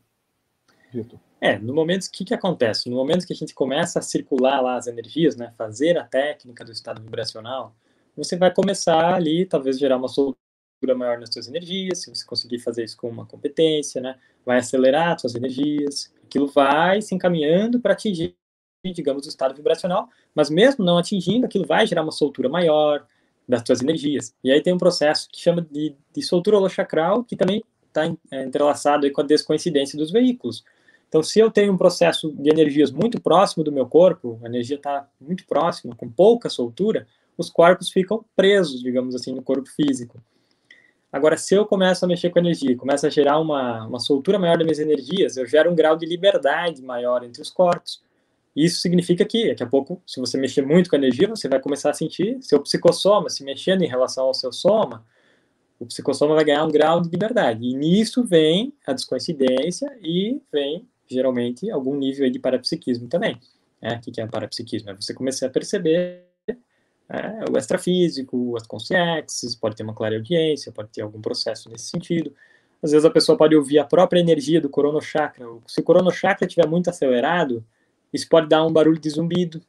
Vitor? No momento, o que acontece? No momento que a gente começa a circular lá as energias, né, fazer a técnica do estado vibracional, você vai começar ali, talvez, gerar uma soltura maior nas suas energias, se você conseguir fazer isso com uma competência, né, vai acelerar as suas energias, aquilo vai se encaminhando para atingir, digamos, o estado vibracional, mas mesmo não atingindo, aquilo vai gerar uma soltura maior das suas energias. E aí tem um processo que chama de soltura holochacral, que também está entrelaçado aí com a descoincidência dos veículos. Então, se eu tenho um processo de energias muito próximo do meu corpo, a energia está muito próxima, com pouca soltura, os corpos ficam presos, digamos assim, no corpo físico. Agora, se eu começo a mexer com a energia, começo a gerar uma soltura maior das minhas energias, eu gero um grau de liberdade maior entre os corpos. Isso significa que, daqui a pouco, se você mexer muito com a energia, você vai começar a sentir seu psicossoma se mexendo em relação ao seu soma, o psicossoma vai ganhar um grau de liberdade. E nisso vem a descoincidência e vem, geralmente, algum nível aí de parapsiquismo também. O que é o parapsiquismo? É você começar a perceber o extrafísico, as consciências, pode ter uma clareaudiência, pode ter algum processo nesse sentido. Às vezes a pessoa pode ouvir a própria energia do coronochakra. Se o coronochakra estiver muito acelerado, isso pode dar um barulho de zumbido.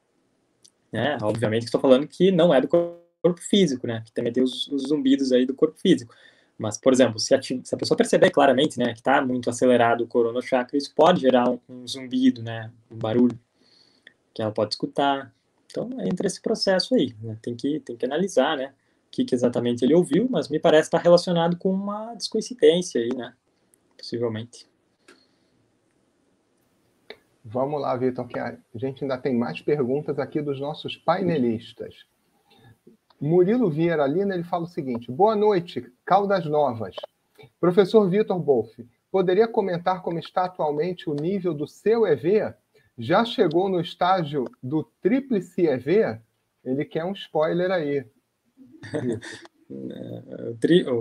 Obviamente estou falando que não é do corpo físico, né? Que também tem os zumbidos aí do corpo físico. Mas, por exemplo, se a pessoa perceber claramente, né, que está muito acelerado o coronochakra, isso pode gerar um zumbido, né? Um barulho que ela pode escutar. Então, entra esse processo aí, né? Tem que analisar, né? O que exatamente ele ouviu, mas me parece estar relacionado com uma descoincidência aí, né? Possivelmente. Vamos lá, Vitor, que a gente ainda tem mais perguntas aqui dos nossos painelistas. Murilo Vieira Lina, ele fala o seguinte: boa noite, Caldas Novas. Professor Vitor Bolf, poderia comentar como está atualmente o nível do seu EV? Já chegou no estágio do tríplice EV? Ele quer um spoiler aí.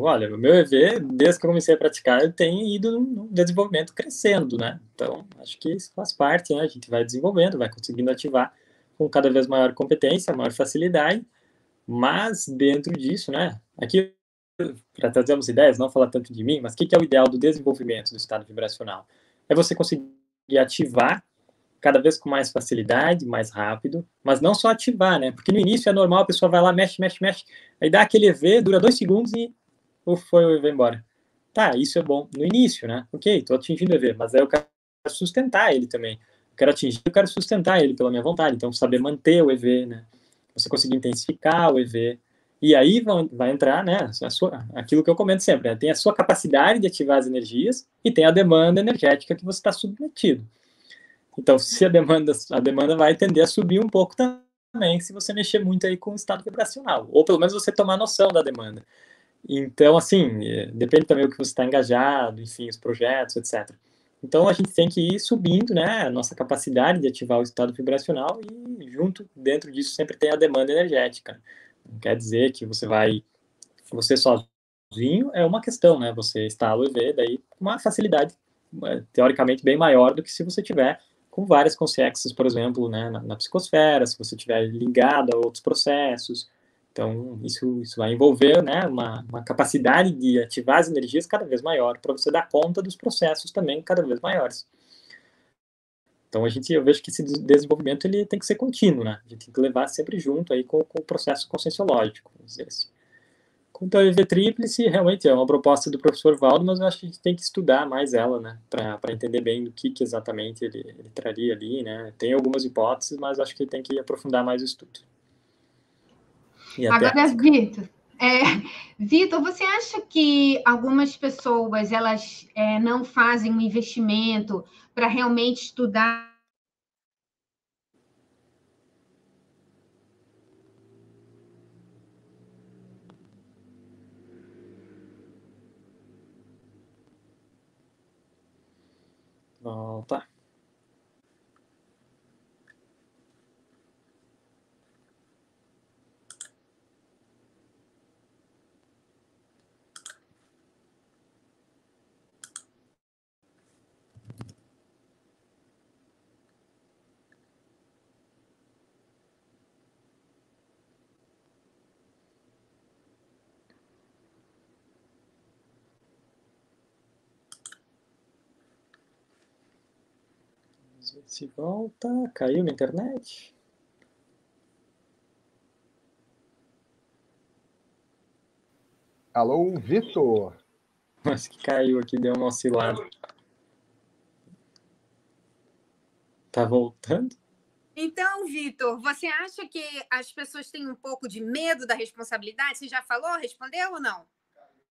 Olha, o meu EV, desde que eu comecei a praticar, eu tenho ido no desenvolvimento crescendo, né? Então, acho que isso faz parte, né? A gente vai desenvolvendo, vai conseguindo ativar com cada vez maior competência, maior facilidade, mas dentro disso, né? Aqui, para trazermos ideias, não falar tanto de mim, mas o que é o ideal do desenvolvimento do estado vibracional? É você conseguir ativar cada vez com mais facilidade, mais rápido, mas não só ativar, né? Porque no início é normal, a pessoa vai lá, mexe, mexe, mexe, aí dá aquele EV, dura 2 segundos e foi o EV embora. Tá, isso é bom no início, né? Ok, tô atingindo o EV, mas aí eu quero sustentar ele também. Eu quero atingir, eu quero sustentar ele pela minha vontade, então saber manter o EV, né? Você conseguir intensificar o EV. E aí vai entrar, né, aquilo que eu comento sempre, né? Tem a sua capacidade de ativar as energias e tem a demanda energética que você está submetido. Então, se a demanda vai tender a subir um pouco também, se você mexer muito aí com o estado vibracional, ou pelo menos você tomar noção da demanda. Então, assim, depende também do que você está engajado, enfim, os projetos, etc. Então, a gente tem que ir subindo, né, a nossa capacidade de ativar o estado vibracional e, junto, dentro disso, sempre tem a demanda energética. Não quer dizer que você sozinho é uma questão, né, você instala o EV, daí com uma facilidade, teoricamente, bem maior do que se você tiver com várias consciências, por exemplo, né, na psicosfera, se você estiver ligado a outros processos. Então, isso vai envolver, né, uma capacidade de ativar as energias cada vez maior, para você dar conta dos processos também cada vez maiores. Então, eu vejo que esse desenvolvimento ele tem que ser contínuo, né? A gente tem que levar sempre junto aí com o processo conscienciológico, vamos dizer assim. Quanto ao EV tríplice, realmente é uma proposta do professor Valdo, mas eu acho que a gente tem que estudar mais ela, né, para entender bem do que exatamente ele traria ali, né. Tem algumas hipóteses, mas acho que tem que aprofundar mais o estudo. E até Agora, Vitor, você acha que algumas pessoas elas não fazem um investimento para realmente estudar? Volta. Vamos ver se volta. Caiu na internet? Alô, Vitor. Acho que caiu aqui, deu uma oscilada. Tá voltando? Então, Vitor, você acha que as pessoas têm um pouco de medo da responsabilidade? Você já falou, respondeu ou não?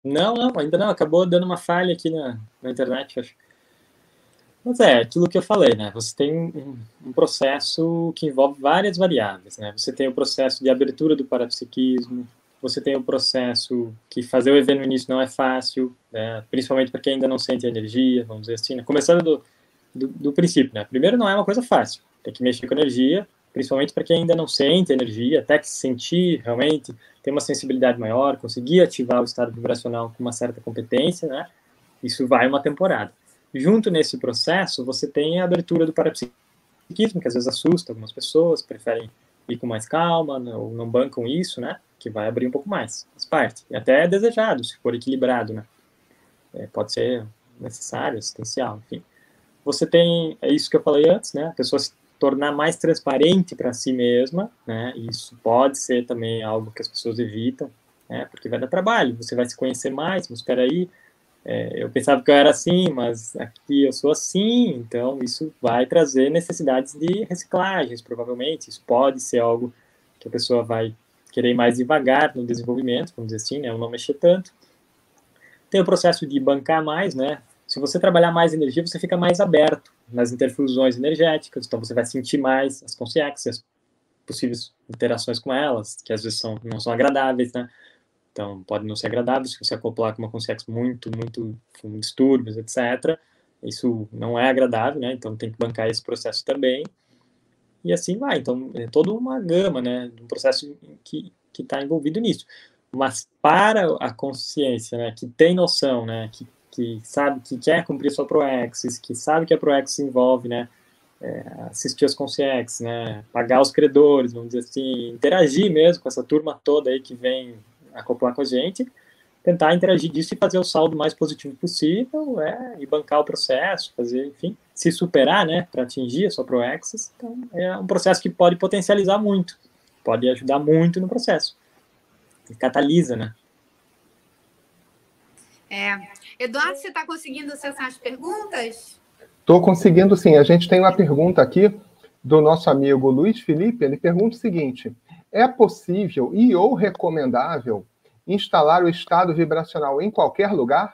Não, ainda não. Acabou dando uma falha aqui na internet, acho. Mas é aquilo que eu falei, né? Você tem um processo que envolve várias variáveis, né? Você tem o processo de abertura do parapsiquismo, você tem o processo que fazer o EV no início não é fácil, né? Principalmente para quem ainda não sente energia, vamos dizer assim, né? Começando do princípio, né? Primeiro, não é uma coisa fácil, tem que mexer com energia, principalmente para quem ainda não sente energia, até que se sentir realmente, ter uma sensibilidade maior, conseguir ativar o estado vibracional com uma certa competência, né? Isso vai uma temporada. Junto nesse processo, você tem a abertura do parapsiquismo, que às vezes assusta algumas pessoas, preferem ir com mais calma, ou não bancam isso, né? Que vai abrir um pouco mais, faz parte. E até é desejado, se for equilibrado, né? Pode ser necessário, essencial, enfim. Você tem, é isso que eu falei antes, né? A pessoa se tornar mais transparente para si mesma, né? Isso pode ser também algo que as pessoas evitam, né? Porque vai dar trabalho, você vai se conhecer mais, mas espera aí, eu pensava que eu era assim, mas aqui eu sou assim, então isso vai trazer necessidades de reciclagens, provavelmente. Isso pode ser algo que a pessoa vai querer ir mais devagar no desenvolvimento, vamos dizer assim, né? Ou não mexer tanto. Tem o processo de bancar mais, né? se você trabalhar mais energia, você fica mais aberto nas interfusões energéticas, então você vai sentir mais as consciências, as possíveis interações com elas, que às vezes não são agradáveis, né? Então, pode não ser agradável se você acoplar com uma consciência muito com distúrbios, etc. Isso não é agradável, né? Então, tem que bancar esse processo também. E assim vai. Então, é toda uma gama, né? De um processo que está envolvido nisso. Mas para a consciência, né? Que tem noção, né? Que sabe que quer cumprir sua proexis, que sabe que a proexis envolve, né? Assistir as consciências, né? Pagar os credores, vamos dizer assim, interagir mesmo com essa turma toda aí que vem acoplar com a gente, tentar interagir disso e fazer o saldo mais positivo possível, e bancar o processo, fazer, enfim, se superar, né, para atingir a sua proexis. Então, é um processo que pode potencializar muito, pode ajudar muito no processo. E catalisa, né? Eduardo, você está conseguindo acessar as perguntas? Estou conseguindo, sim. A gente tem uma pergunta aqui do nosso amigo Luiz Felipe. Ele pergunta o seguinte: é possível e ou recomendável instalar o estado vibracional em qualquer lugar?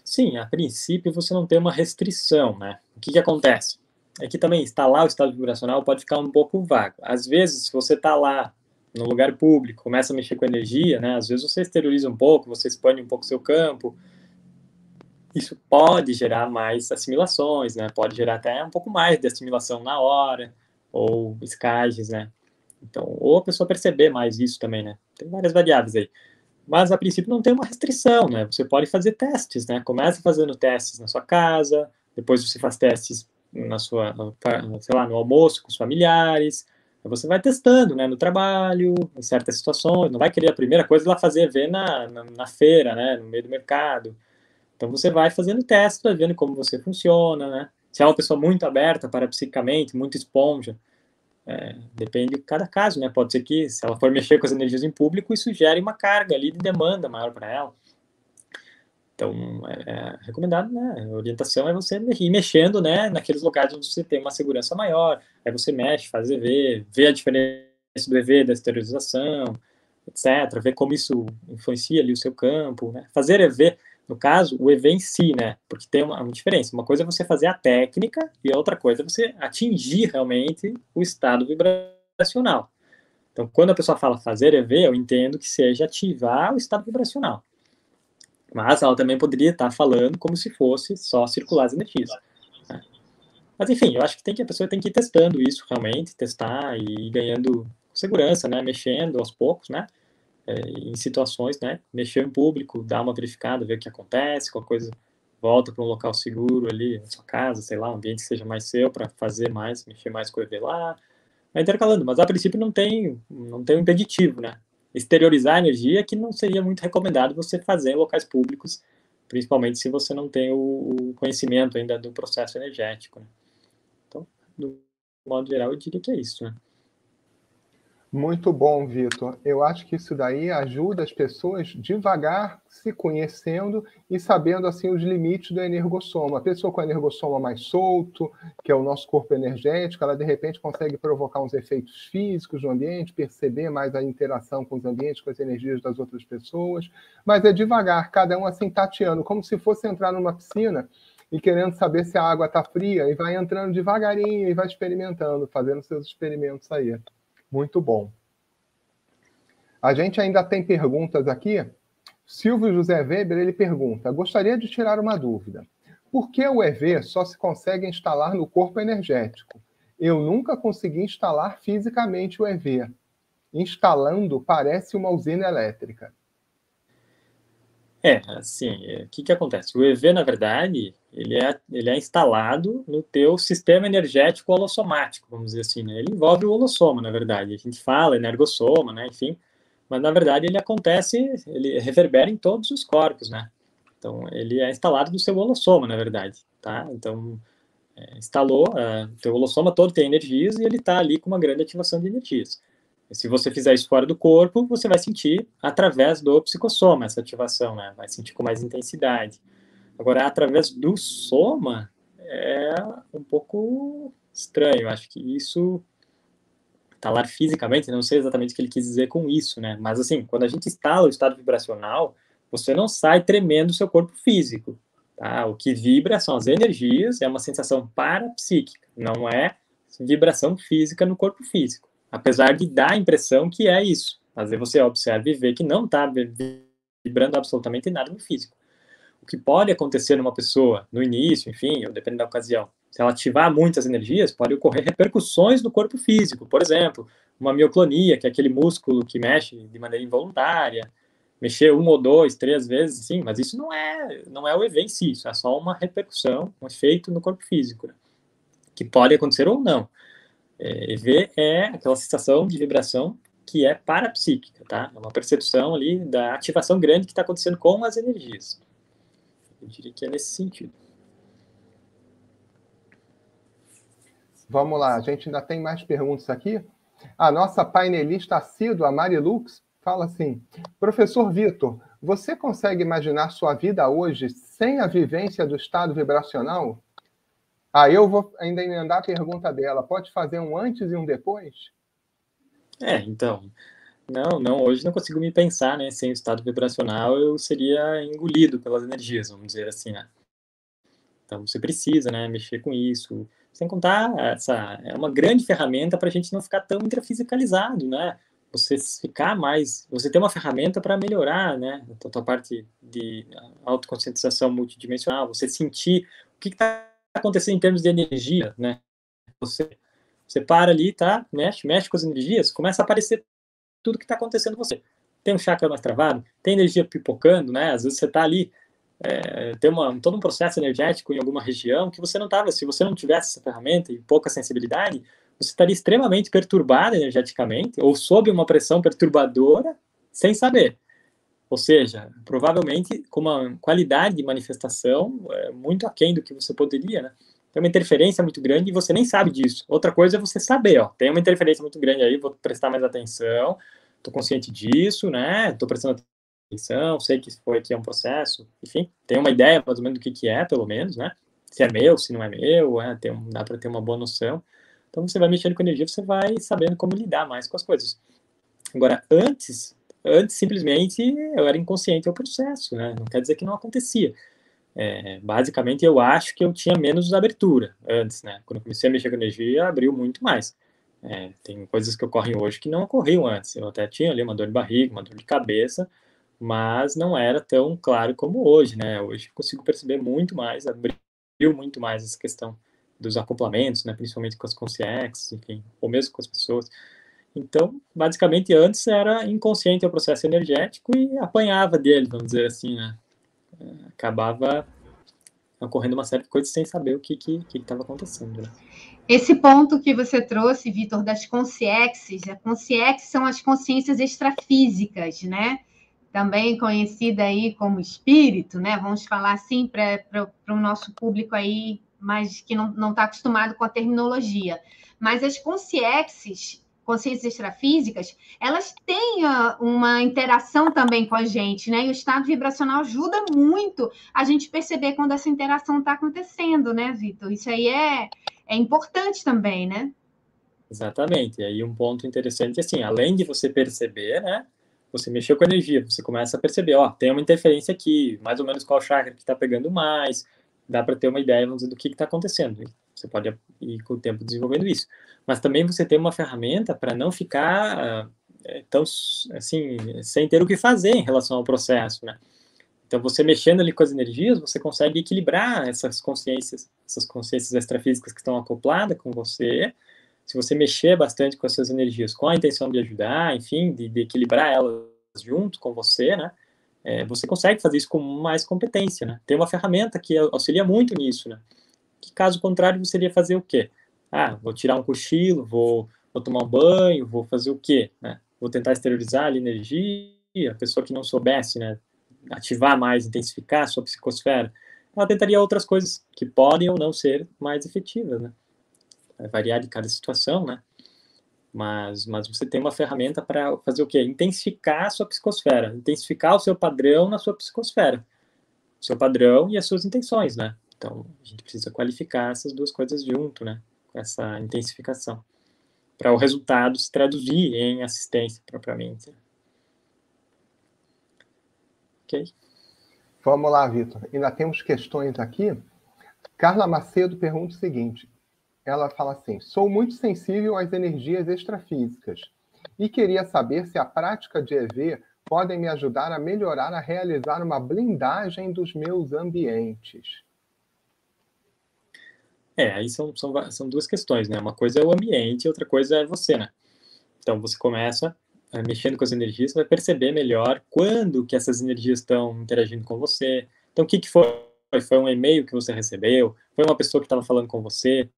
Sim, a princípio você não tem uma restrição, né? O que acontece? É que também instalar o estado vibracional pode ficar um pouco vago. Às vezes, se você está lá no lugar público, começa a mexer com energia, né? Às vezes você exterioriza um pouco, você expande um pouco seu campo. Isso pode gerar mais assimilações, né? Pode gerar até um pouco mais de assimilação na hora, ou escagens, né? Então, ou a pessoa perceber mais isso também, né? Tem várias variáveis aí. Mas, a princípio, não tem uma restrição, né? Você pode fazer testes, né? Começa fazendo testes na sua casa, depois você faz testes na sua, sei lá, no almoço com os familiares. Você vai testando, né? No trabalho, em certas situações. Não vai querer a primeira coisa lá fazer ver na feira, né? No meio do mercado. Então, você vai fazendo testes, vai vendo como você funciona, né? Se é uma pessoa muito aberta parapsicamente, muito esponja, depende de cada caso, né? Pode ser que, se ela for mexer com as energias em público, isso gere uma carga ali de demanda maior para ela. Então, recomendado, né? A orientação é você ir mexendo, né? Naqueles locais onde você tem uma segurança maior. Aí você mexe, faz EV, vê a diferença do EV, da esterilização, etc. Vê como isso influencia ali o seu campo, né? Fazer EV, no caso, o EV em si, né? Porque tem uma diferença. Uma coisa é você fazer a técnica e a outra coisa é você atingir realmente o estado vibracional. Então, quando a pessoa fala fazer EV, eu entendo que seja ativar o estado vibracional. Mas ela também poderia estar falando como se fosse só circular as energias, né? Mas, enfim, eu acho que a pessoa tem que ir testando isso realmente, testar e ir ganhando segurança, né? Mexendo aos poucos, né? Em situações, né? Mexer em público, dar uma verificada, ver o que acontece, qualquer coisa, volta para um local seguro ali, na sua casa, sei lá, um ambiente que seja mais seu para fazer mais, mexer mais com o EV lá, vai intercalando. Mas a princípio não tem um impeditivo, né? Exteriorizar a energia que não seria muito recomendado você fazer em locais públicos, principalmente se você não tem o conhecimento ainda do processo energético, né? Então, do modo geral, eu diria que é isso, né? Muito bom, Vitor. Eu acho que isso daí ajuda as pessoas devagar se conhecendo e sabendo assim os limites do energossoma. A pessoa com energossoma mais solto, que é o nosso corpo energético, ela de repente consegue provocar uns efeitos físicos no ambiente, perceber mais a interação com os ambientes, com as energias das outras pessoas. Mas é devagar, cada um assim tateando, como se fosse entrar numa piscina e querendo saber se a água está fria, e vai entrando devagarinho e vai experimentando, fazendo seus experimentos aí. Muito bom. A gente ainda tem perguntas aqui. Silvio José Weber, ele pergunta: gostaria de tirar uma dúvida. Por que o EV só se consegue instalar no corpo energético? Eu nunca consegui instalar fisicamente o EV. Instalando, parece uma usina elétrica. Assim, o que acontece? O EV, na verdade, ele é instalado no teu sistema energético holossomático, vamos dizer assim, né? Ele envolve o holossoma, na verdade. A gente fala energossoma, né? Enfim, mas, na verdade, ele reverbera em todos os corpos, né? Então, ele é instalado no seu holossoma, na verdade, tá? Então, instalou, o teu holossoma todo tem energias e ele está ali com uma grande ativação de energias. Se você fizer isso fora do corpo, você vai sentir através do psicossoma essa ativação, né? Vai sentir com mais intensidade. Agora, através do soma, é um pouco estranho. Acho que isso, instalar fisicamente, não sei exatamente o que ele quis dizer com isso, né? Mas, assim, quando a gente instala o estado vibracional, você não sai tremendo o seu corpo físico. tá? O que vibra são as energias, é uma sensação parapsíquica, não é vibração física no corpo físico. Apesar de dar a impressão que é isso. Às vezes você observa e vê que não está vibrando absolutamente nada no físico. O que pode acontecer numa pessoa, no início, enfim, ou dependendo da ocasião, se ela ativar muitas energias, pode ocorrer repercussões no corpo físico. Por exemplo, uma mioclonia, que é aquele músculo que mexe de maneira involuntária, mexer 1 ou 2, 3 vezes, sim, mas isso não é o EV em si, isso é só uma repercussão, um efeito no corpo físico, né? Que pode acontecer ou não. EV é aquela sensação de vibração que é parapsíquica, tá? É uma percepção ali da ativação grande que está acontecendo com as energias. Eu diria que é nesse sentido. Vamos lá, a gente ainda tem mais perguntas aqui. A nossa painelista assídua, Marilux, fala assim: professor Vitor, você consegue imaginar sua vida hoje sem a vivência do estado vibracional? Eu vou ainda emendar a pergunta dela. Pode fazer um antes e um depois? Então, não, hoje não consigo me pensar, né? Sem o estado vibracional, eu seria engolido pelas energias, vamos dizer assim, né? Então, você precisa, né, mexer com isso. Sem contar, é uma grande ferramenta para a gente não ficar tão intrafisicalizado, né? Você ter uma ferramenta para melhorar, né? A tua parte de autoconscientização multidimensional, você sentir o que está acontecendo em termos de energia, né? Você para ali, tá? Mexe com as energias, começa a aparecer tudo que está acontecendo com você. Tem um chakra mais travado, tem energia pipocando, né? Às vezes você está ali, tem todo um processo energético em alguma região que você não estava. Se você não tivesse essa ferramenta e pouca sensibilidade, você estaria extremamente perturbado energeticamente ou sob uma pressão perturbadora sem saber. Ou seja, provavelmente com uma qualidade de manifestação muito aquém do que você poderia, né? Tem uma interferência muito grande e você nem sabe disso. Outra coisa é você saber, ó, tem uma interferência muito grande aí, vou prestar mais atenção, estou consciente disso, né? Estou prestando atenção, sei que é um processo, enfim, tem uma ideia mais ou menos do que é, pelo menos, né? Se é meu, se não é meu, dá para ter uma boa noção. Então você vai mexendo com energia, você vai sabendo como lidar mais com as coisas. Agora, antes simplesmente eu era inconsciente ao processo, né? Não quer dizer que não acontecia. Basicamente, eu acho que eu tinha menos abertura antes, né? Quando eu comecei a mexer com energia, abriu muito mais. Tem coisas que ocorrem hoje que não ocorriam antes. Eu até tinha ali uma dor de barriga, uma dor de cabeça, mas não era tão claro como hoje, né? Hoje eu consigo perceber muito mais, abriu muito mais essa questão dos acoplamentos, né? Principalmente com as consciências, enfim, ou mesmo com as pessoas. Então, basicamente, antes era inconsciente o processo energético e apanhava dele, vamos dizer assim, né? Acabava ocorrendo uma série de coisas sem saber o que estava acontecendo, né? Esse ponto que você trouxe, Vitor, das consciências, as consciências são as consciências extrafísicas, né? Também conhecida aí como espírito, né? Vamos falar assim para o nosso público aí, mas que não está acostumado com a terminologia. Mas as consciências extrafísicas, elas têm uma interação também com a gente, né? E o estado vibracional ajuda muito a gente perceber quando essa interação está acontecendo, né, Vitor? Isso aí é importante também, né? Exatamente. E aí um ponto interessante é assim, além de você perceber, né? Você mexeu com a energia, você começa a perceber, ó, tem uma interferência aqui, mais ou menos qual chakra que está pegando mais, dá para ter uma ideia, vamos dizer, do que está acontecendo. Você pode ir com o tempo desenvolvendo isso. Mas também você tem uma ferramenta para não ficar tão, assim, sem ter o que fazer em relação ao processo, né? Então, você mexendo ali com as energias, você consegue equilibrar essas consciências extrafísicas que estão acopladas com você. Se você mexer bastante com essas energias, com a intenção de ajudar, enfim, de equilibrar elas junto com você, né? Você consegue fazer isso com mais competência, né? Tem uma ferramenta que auxilia muito nisso, né? Que caso contrário, você iria fazer o quê? Vou tirar um cochilo, vou tomar um banho, vou fazer o quê, né? Vou tentar exteriorizar a energia, a pessoa que não soubesse, né? Ativar mais, intensificar a sua psicosfera, ela tentaria outras coisas que podem ou não ser mais efetivas, né? Vai variar de cada situação, né? Mas você tem uma ferramenta para fazer o quê? Intensificar a sua psicosfera, intensificar o seu padrão na sua psicosfera, o seu padrão e as suas intenções, né? Então, a gente precisa qualificar essas duas coisas junto, né? Com essa intensificação, para o resultado se traduzir em assistência propriamente. Ok? Vamos lá, Vitor. Ainda temos questões aqui. Carla Macedo pergunta o seguinte. Ela fala assim, sou muito sensível às energias extrafísicas e queria saber se a prática de EV podem me ajudar a melhorar, a realizar uma blindagem dos meus ambientes. Aí são duas questões, né? Uma coisa é o ambiente, outra coisa é você, né? Então, você começa mexendo com as energias, você vai perceber melhor quando que essas energias estão interagindo com você. Então, o que foi? Foi um e-mail que você recebeu? Foi uma pessoa que estava falando com você?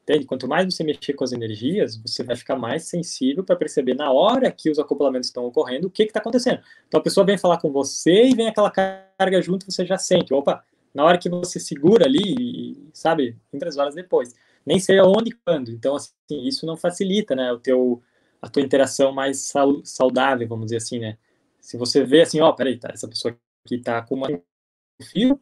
Entende? Quanto mais você mexer com as energias, você vai ficar mais sensível para perceber na hora que os acoplamentos estão ocorrendo o que está acontecendo. Então, a pessoa vem falar com você e vem aquela carga junto, você já sente. Opa, na hora que você segura ali, sabe, 3 horas depois. Nem sei aonde e quando. Então, assim, isso não facilita, né, a tua interação mais saudável, vamos dizer assim, né? Se você vê assim, peraí, tá, essa pessoa aqui tá com um fio,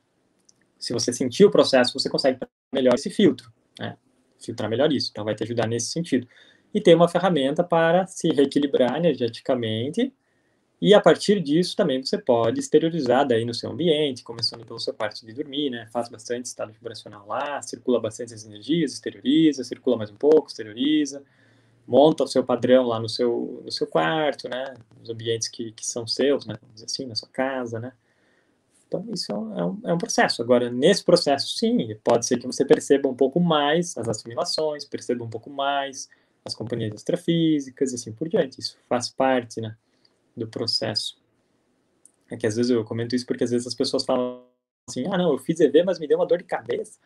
se você sentir o processo, você consegue melhor esse filtro, né? Filtrar melhor isso, então vai te ajudar nesse sentido. E ter uma ferramenta para se reequilibrar energeticamente, e a partir disso também você pode exteriorizar daí no seu ambiente, começando pelo seu quarto de dormir, né? Faz bastante estado vibracional lá, circula bastante as energias, exterioriza, circula mais um pouco, exterioriza, monta o seu padrão lá no seu quarto, né? Os ambientes que são seus, né? Vamos dizer assim, na sua casa, né? Então, isso é um processo. Agora, nesse processo, sim, pode ser que você perceba um pouco mais as assimilações, perceba um pouco mais as companhias extrafísicas e assim por diante. Isso faz parte, né, do processo. É que às vezes eu comento isso porque às vezes as pessoas falam assim, não, eu fiz EV, mas me deu uma dor de cabeça.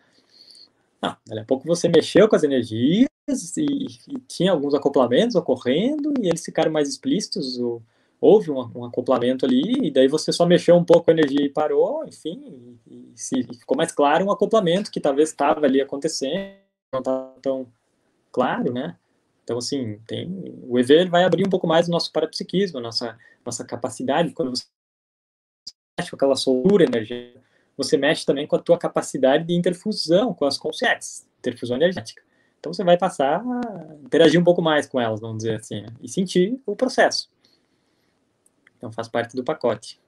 Não, daqui a pouco você mexeu com as energias e tinha alguns acoplamentos ocorrendo e eles ficaram mais explícitos, houve um acoplamento ali, e daí você só mexeu um pouco a energia e parou, enfim, e ficou mais claro um acoplamento que talvez estava ali acontecendo, não estava tão claro, né? Então, assim, o EV vai abrir um pouco mais o nosso parapsiquismo, nossa capacidade, quando você mexe com aquela soltura energética, você mexe também com a tua capacidade de interfusão com as consciências, interfusão energética. Então, você vai passar a interagir um pouco mais com elas, vamos dizer assim, né? E sentir o processo. Então, faz parte do pacote.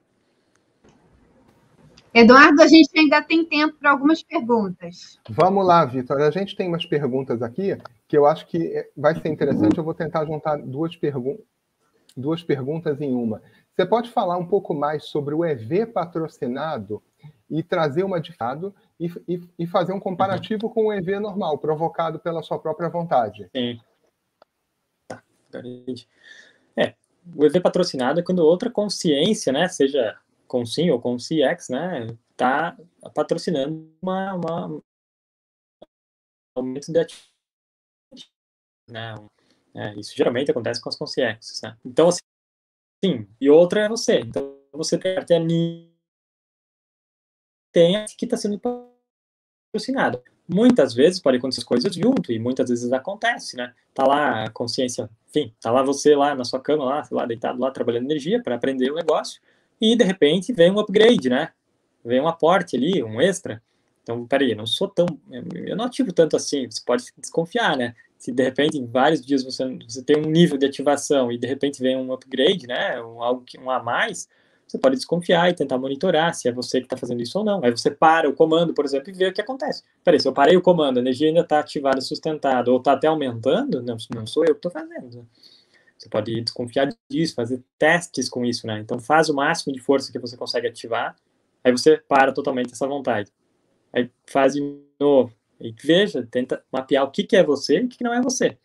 Eduardo, a gente ainda tem tempo para algumas perguntas. Vamos lá, Vitor. A gente tem umas perguntas aqui que eu acho que vai ser interessante. Eu vou tentar juntar duas perguntas em uma. Você pode falar um pouco mais sobre o EV patrocinado e trazer uma diferença e fazer um comparativo com o EV normal, provocado pela sua própria vontade? Sim. Tá. O EV patrocinado é quando outra consciência, né, seja com Sim ou com CX, né, tá patrocinando um aumento de atividade, né, isso geralmente acontece com as consciências, né. Então, assim, sim, e outra é você. Então, você tem a que está sendo patrocinado. Muitas vezes pode acontecer coisas junto, e muitas vezes acontece, né? Tá lá a consciência, enfim, tá lá você lá na sua cama, lá, sei lá, deitado lá, trabalhando energia para aprender o negócio, e de repente vem um upgrade, né? Vem um aporte ali, um extra. Então, peraí, eu não ativo tanto assim, você pode desconfiar, né? Se de repente em vários dias você tem um nível de ativação e de repente vem um upgrade, né? Um a mais, você pode desconfiar e tentar monitorar se é você que está fazendo isso ou não. Aí você para o comando, por exemplo, e vê o que acontece. Peraí, se eu parei o comando, a energia ainda está ativada, sustentada, ou está até aumentando, não sou eu que estou fazendo. Né? Você pode desconfiar disso, fazer testes com isso, né? Então faz o máximo de força que você consegue ativar, aí você para totalmente essa vontade. Aí faz de novo. E veja, tenta mapear o que é você e o que não é você.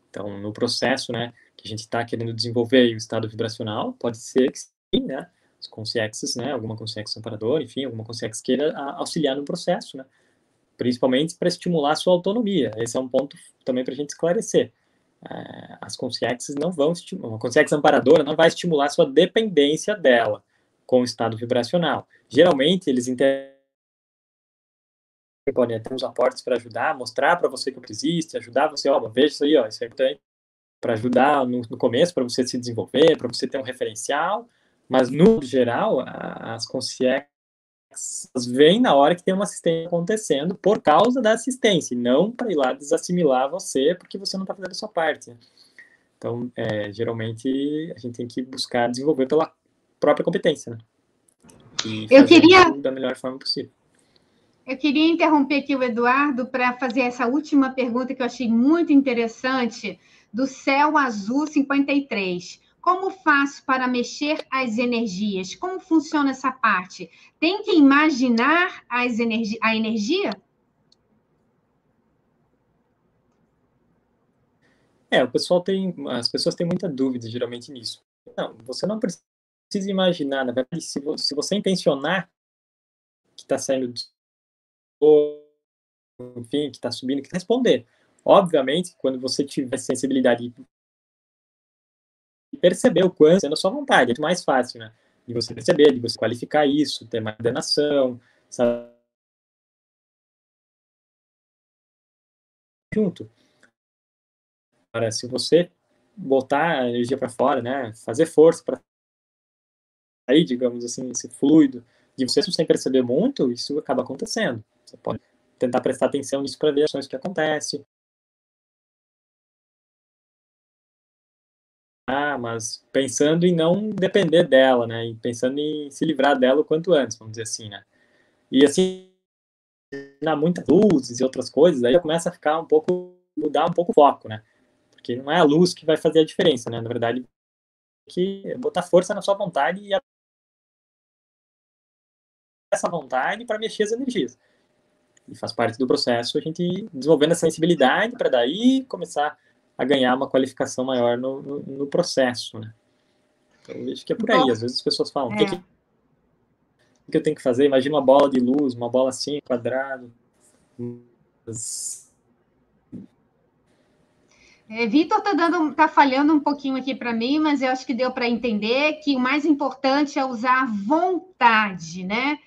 Então, no processo, né, que a gente está querendo desenvolver o estado vibracional, pode ser que sim, né, as consciências, né, alguma consciência amparadora, enfim, alguma consciência queira auxiliar no processo, né, principalmente para estimular a sua autonomia. Esse é um ponto também para a gente esclarecer. As consciências não vão estimular, uma consciência amparadora não vai estimular a sua dependência dela com o estado vibracional. Geralmente, eles podem ter uns aportes para ajudar, mostrar para você que existe, ajudar você, veja isso aí, isso é importante, para ajudar no começo, para você se desenvolver, para você ter um referencial, mas no geral, as consciências vêm na hora que tem uma assistência acontecendo por causa da assistência, e não para ir lá desassimilar você porque você não está fazendo a sua parte. Né? Então, geralmente, a gente tem que buscar desenvolver pela própria competência. Né? e Eu fazer queria, isso da melhor forma possível. eu queria interromper aqui o Eduardo para fazer essa última pergunta que eu achei muito interessante, do Céu Azul 53. Como faço para mexer as energias? Como funciona essa parte? Tem que imaginar a energia? As pessoas têm muita dúvida geralmente nisso. Não, você não precisa imaginar, na verdade, se você intencionar que está saindo enfim, que está subindo, que responder. Obviamente, quando você tiver sensibilidade e perceber o quanto é na sua vontade, é muito mais fácil, né? De você perceber, de você qualificar isso, ter mais ordenação, sabe? Junto. Agora, se você botar a energia para fora, né? Fazer força para sair, digamos assim, esse fluido, de você sem perceber muito, isso acaba acontecendo. Você pode tentar prestar atenção nisso para ver as ações que acontecem. Mas pensando em não depender dela, né? E pensando em se livrar dela o quanto antes, vamos dizer assim, né? E assim, na muitas luzes e outras coisas, aí começa a ficar mudar um pouco o foco, né? Porque não é a luz que vai fazer a diferença, né? Na verdade, que botar força na sua vontade e essa vontade para mexer as energias. E faz parte do processo a gente ir desenvolvendo essa sensibilidade para daí começar a ganhar uma qualificação maior no processo, né? Então, eu vejo que é por aí. Às vezes as pessoas falam, o que eu tenho que fazer? Imagina uma bola de luz, uma bola assim, quadrado. Vitor tá falhando um pouquinho aqui para mim, mas eu acho que deu para entender que o mais importante é usar a vontade, né?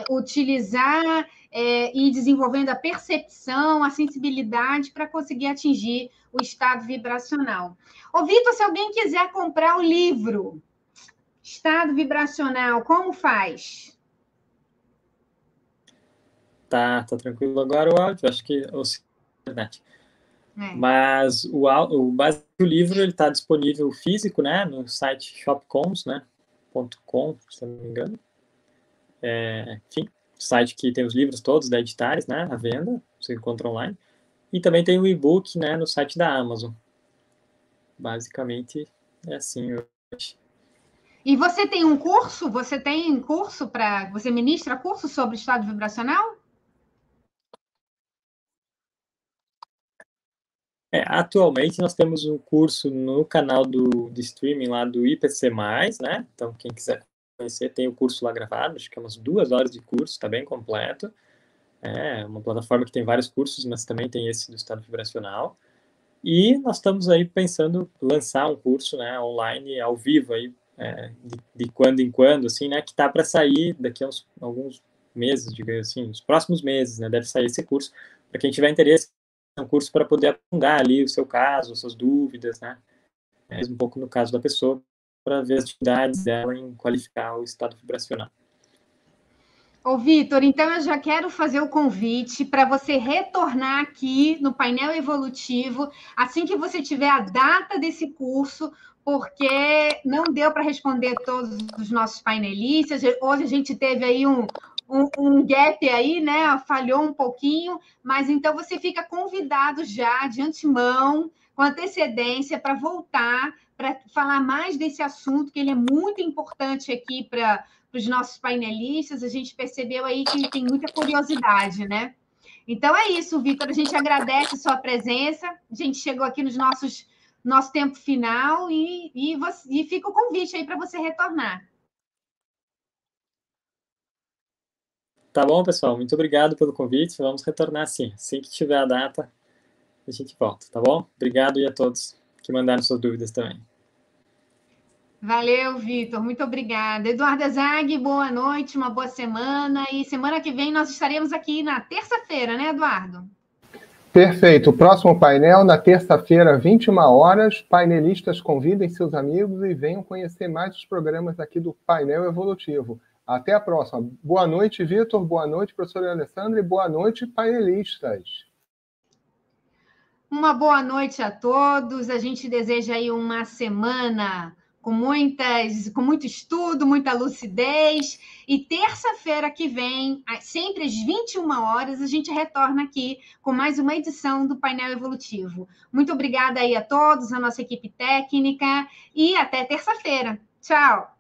Utilizar e ir desenvolvendo a percepção, a sensibilidade para conseguir atingir o estado vibracional. Ô, Vitor, se alguém quiser comprar o livro Estado Vibracional, como faz? Tá tranquilo agora o áudio, acho que verdade. Mas o básico do livro ele está disponível físico, né, no site shopcons, né, .com, se eu não me engano. Enfim, site que tem os livros todos da Editares, né, à venda, você encontra online. E também tem o e-book, né, no site da Amazon. Basicamente é assim. E você tem um curso? Você tem curso para... Você ministra curso sobre estado vibracional? Atualmente nós temos um curso no canal de streaming lá do IPC+, né? Então quem quiser conhecer tem o curso lá gravado, acho que é umas 2 horas de curso, está bem completo. É uma plataforma que tem vários cursos, mas também tem esse do estado vibracional. E nós estamos aí pensando lançar um curso, né, online, ao vivo, aí, de quando em quando, assim, né, que está para sair daqui a alguns meses, digamos assim, nos próximos meses, né, deve sair esse curso. Para quem tiver interesse, é um curso para poder aprofundar ali o seu caso, as suas dúvidas, né, um pouco no caso da pessoa, para ver as dificuldades dela em qualificar o estado vibracional. Ô, Vitor, então eu já quero fazer o convite para você retornar aqui no painel evolutivo assim que você tiver a data desse curso, porque não deu para responder todos os nossos painelistas. Hoje a gente teve aí um gap aí, né? Falhou um pouquinho, mas então você fica convidado já de antemão, com antecedência, para voltar, para falar mais desse assunto, que ele é muito importante aqui para os nossos painelistas. A gente percebeu aí que tem muita curiosidade, né? Então é isso, Vitor. A gente agradece a sua presença. A gente chegou aqui nosso tempo final e fica o convite aí para você retornar. Tá bom, pessoal. Muito obrigado pelo convite. Vamos retornar sim. Assim que tiver a data, a gente volta, tá bom? Obrigado e a todos que mandaram suas dúvidas também. Valeu, Vitor. Muito obrigada. Eduarda Zag, boa noite, uma boa semana. E semana que vem nós estaremos aqui na terça-feira, né, Eduardo? Perfeito. O próximo painel, na terça-feira, 21 horas. Painelistas convidem seus amigos e venham conhecer mais os programas aqui do Painel Evolutivo. Até a próxima. Boa noite, Vitor. Boa noite, professora Alessandra. E boa noite, painelistas. Uma boa noite a todos. A gente deseja aí uma semana com muito estudo, muita lucidez. E terça-feira que vem, sempre às 21 horas, a gente retorna aqui com mais uma edição do Painel Evolutivo. Muito obrigada aí a todos, a nossa equipe técnica, e até terça-feira. Tchau!